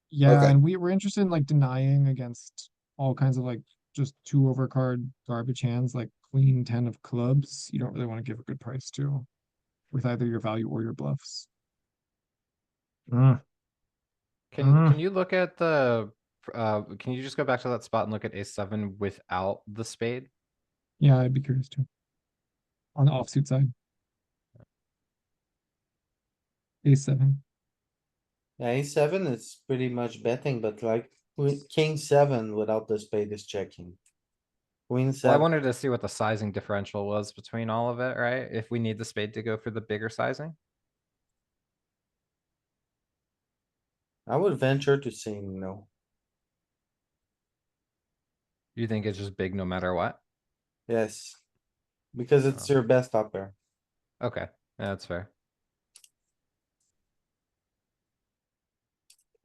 Yeah, Okay. and we're interested in like denying against all kinds of like just two overcard garbage hands like queen 10 of clubs, you don't really want to give a good price to with either your value or your bluffs. Can you look at the can you just go back to that spot and look at ace-7 without the spade? Yeah, I'd be curious too. On the offsuit side. Ace-7. Yeah, A7 is pretty much betting, but like king 7 without the spade is checking. Queen Well, I 7, wanted to see what the sizing differential was between all of it, right? If we need the spade to go for the bigger sizing. I would venture to say no. You think it's just big no matter what? Yes. Because it's Oh. your best upper. Okay, yeah, that's fair.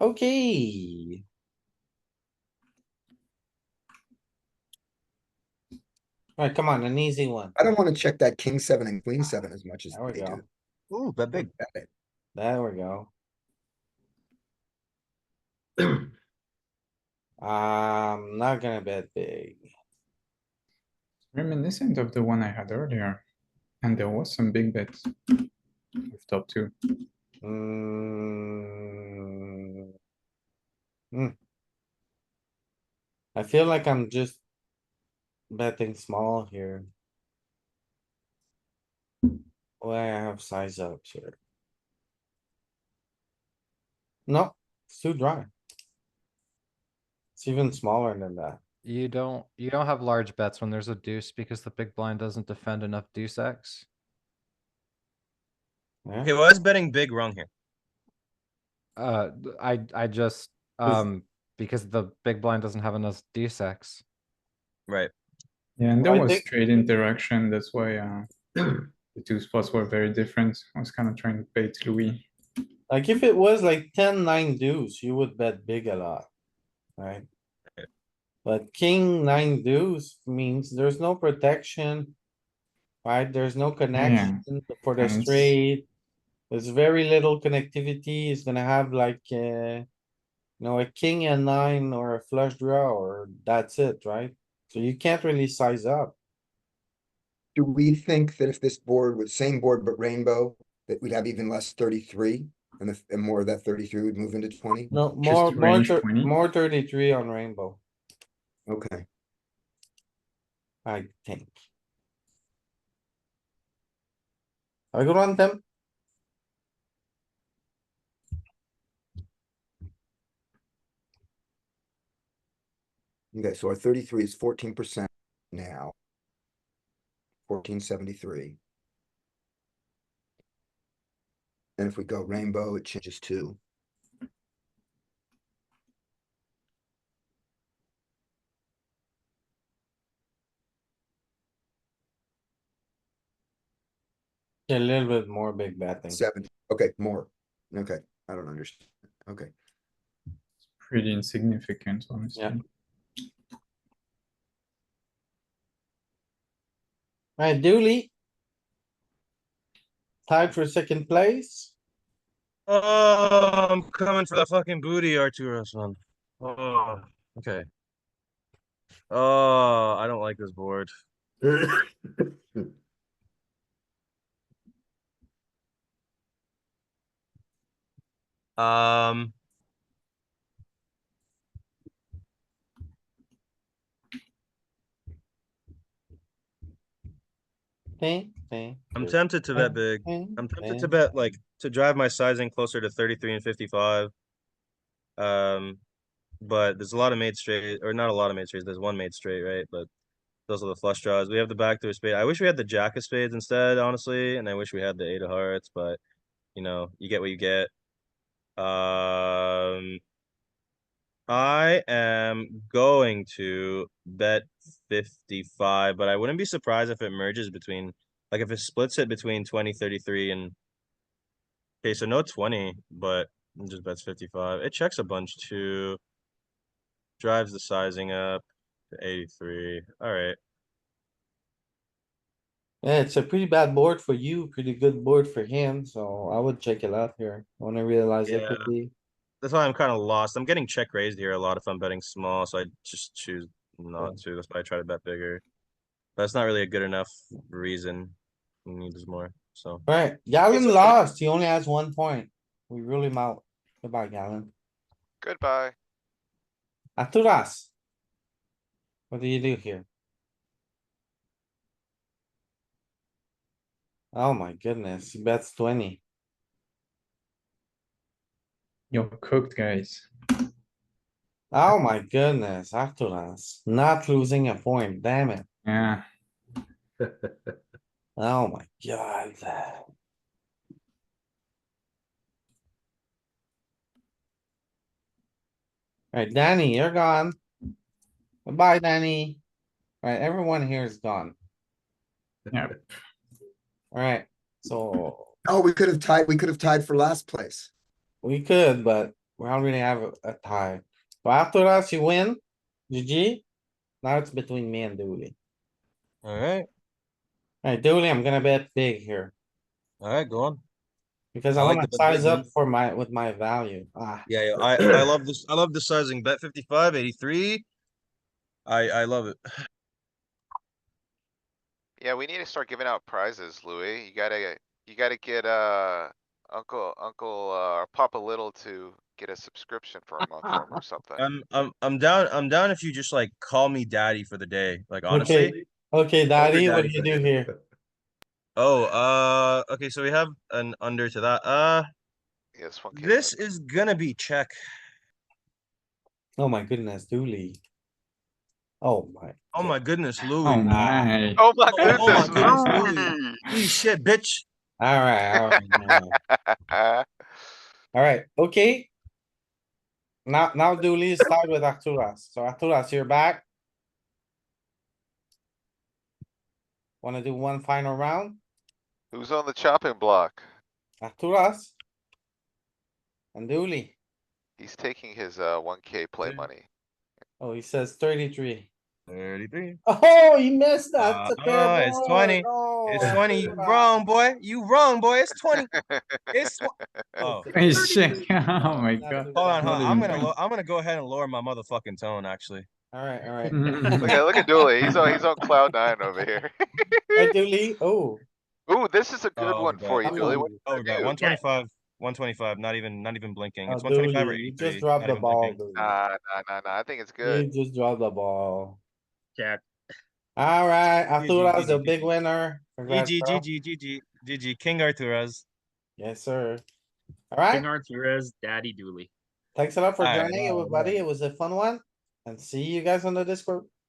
Okay. Alright, come on, an easy one. I don't wanna check that king 7 and queen 7 as much as There we they go. do. Ooh, bet big. Bet it. There we go. I'm not gonna bet big. Reminiscent of the one I had earlier. And there was some big bets with top two. Mm. I feel like I'm just betting small here. Well, I have size ups here. No, it's too dry. It's even smaller than that. You don't have large bets when there's a deuce because the big blind doesn't defend enough deuce X. Yeah, Okay, why is betting big wrong here? I just because the big blind doesn't have enough deuce X. Right. Yeah, and there Well, I was think- straight interaction. That's why the two spots were very different. I was kind of trying to bait Louis. like if it was like 10-9 deuce, you would bet big a lot, right? But king 9 deuce means there's no protection. Right? There's no connection for the And it's- straight. There's very little connectivity. It's gonna have like, a king and 9 or a flush draw, or that's it, right? So you can't really size up. Do we think that if this board was same board but rainbow, that we'd have even less 33? And more of that 33 would move into 20? No, Just range 20. more 33 on rainbow, Okay, I think. I go on them. okay, so our 33 is 14% now. 1473. And if we go rainbow, it changes to. A little bit more big betting. 70, okay, more. Okay, I don't understand. Okay, Pretty insignificant, honestly. Yeah. Alright, Dooley. Tied for second place. Oh, I'm coming for the fucking booty, Arturos one. Oh, okay. Oh, I don't like this board. Um, I'm tempted to bet big. I'm tempted to bet like to drive my sizing closer to 33 and 55. But there's a lot of made straight, or not a lot of made straights. There's one made straight, right? But those are the flush draws. We have the backdoor spade. I wish we had the jack of spades instead, honestly, and I wish we had the 8 of hearts. But you get what you get. I am going to bet 55, but I wouldn't be surprised if it merges between, like if it splits it between 20, 33 and, okay, so no 20, but it just bets 55. It checks a bunch too. Drives the sizing up to 83. All right. Yeah, it's a pretty bad board for you, pretty good board for him, so I would check it out here. I wanna realize Yeah. equity. that's why I'm kind of lost. I'm getting check raised here a lot if I'm betting small, so I just choose not to. That's why I try to bet bigger. That's not really a good enough reason. We need this more. So Right, Galen lost. He only has 1 point. We rule him out. Goodbye, Galen. Goodbye. Arturas. What do you do here? Oh my goodness, he bets 20. You're cooked, guys. Oh my goodness, Arturas, not losing a point, damn it. Yeah. Oh my god. Alright, Danny, you're gone. Goodbye, Danny. Alright, everyone here is gone. Yeah. Alright, so Oh, we could have tied for last place. we could, but we already have a tie. So after that, you win. GG. Now it's between me and Dooley. all right, Alright, Dooley, I'm gonna bet big here. go on. Because I I like wanna the bet big, size up man. for with my value. Ah, Yeah, I love this. I love the sizing. Bet 55, 83. I love it. Yeah, we need to start giving out prizes, Louis. You gotta get, Uncle, or Papa Little to get a subscription for a month for him or something. I'm down if you just like call me daddy for the day. Like honestly. okay, okay, Daddy, what do you do here? Oh, okay, so we have an under to that. Yeah, this one came This in. is gonna be check. Oh my goodness, Dooley. Oh my. Oh my goodness, Oh Louis. my. Oh my Oh my goodness, goodness, Louis. Holy shit, bitch. Alright, Louis. alright, okay. Now Dooley is tied with Arturas. So Arturas, you're back. Wanna do one final round? Who's on the chopping block? Arturas. And Dooley. He's taking his, 1K play Yeah. money. Oh, he says 33. 33. Oh, he missed that. It's a pair It's board. 20. Oh, It's 20. You Arturas. wrong, boy. You wrong, boy. It's 20. It's oh. Hey, shit. Oh my Not god. too Hold on, bad. hold on. Not even 20. I'm gonna go ahead and lower my motherfucking tone. Actually, Alright, alright. Look at Dooley. He's on cloud 9 over here. Hey, Dooley, oh. Ooh, this is a good oh, one for you, Dooley. What you overbet. gonna do? 125. 125. Not even blinking. Oh, It's 125 or Dooley, you 83. just dropped Not the even ball, blinking. Dooley. Nah, I think it's good. You just dropped the ball. Check. Alright, GG, Arturas, the GG. big winner. Congrats, GG, bro. GG. King Arturas. Yes, sir. King Alright, Arturas, Daddy Dooley. thanks a lot for Alright, joining, wow, everybody. wow. It was a fun one. And see you guys on the Discord.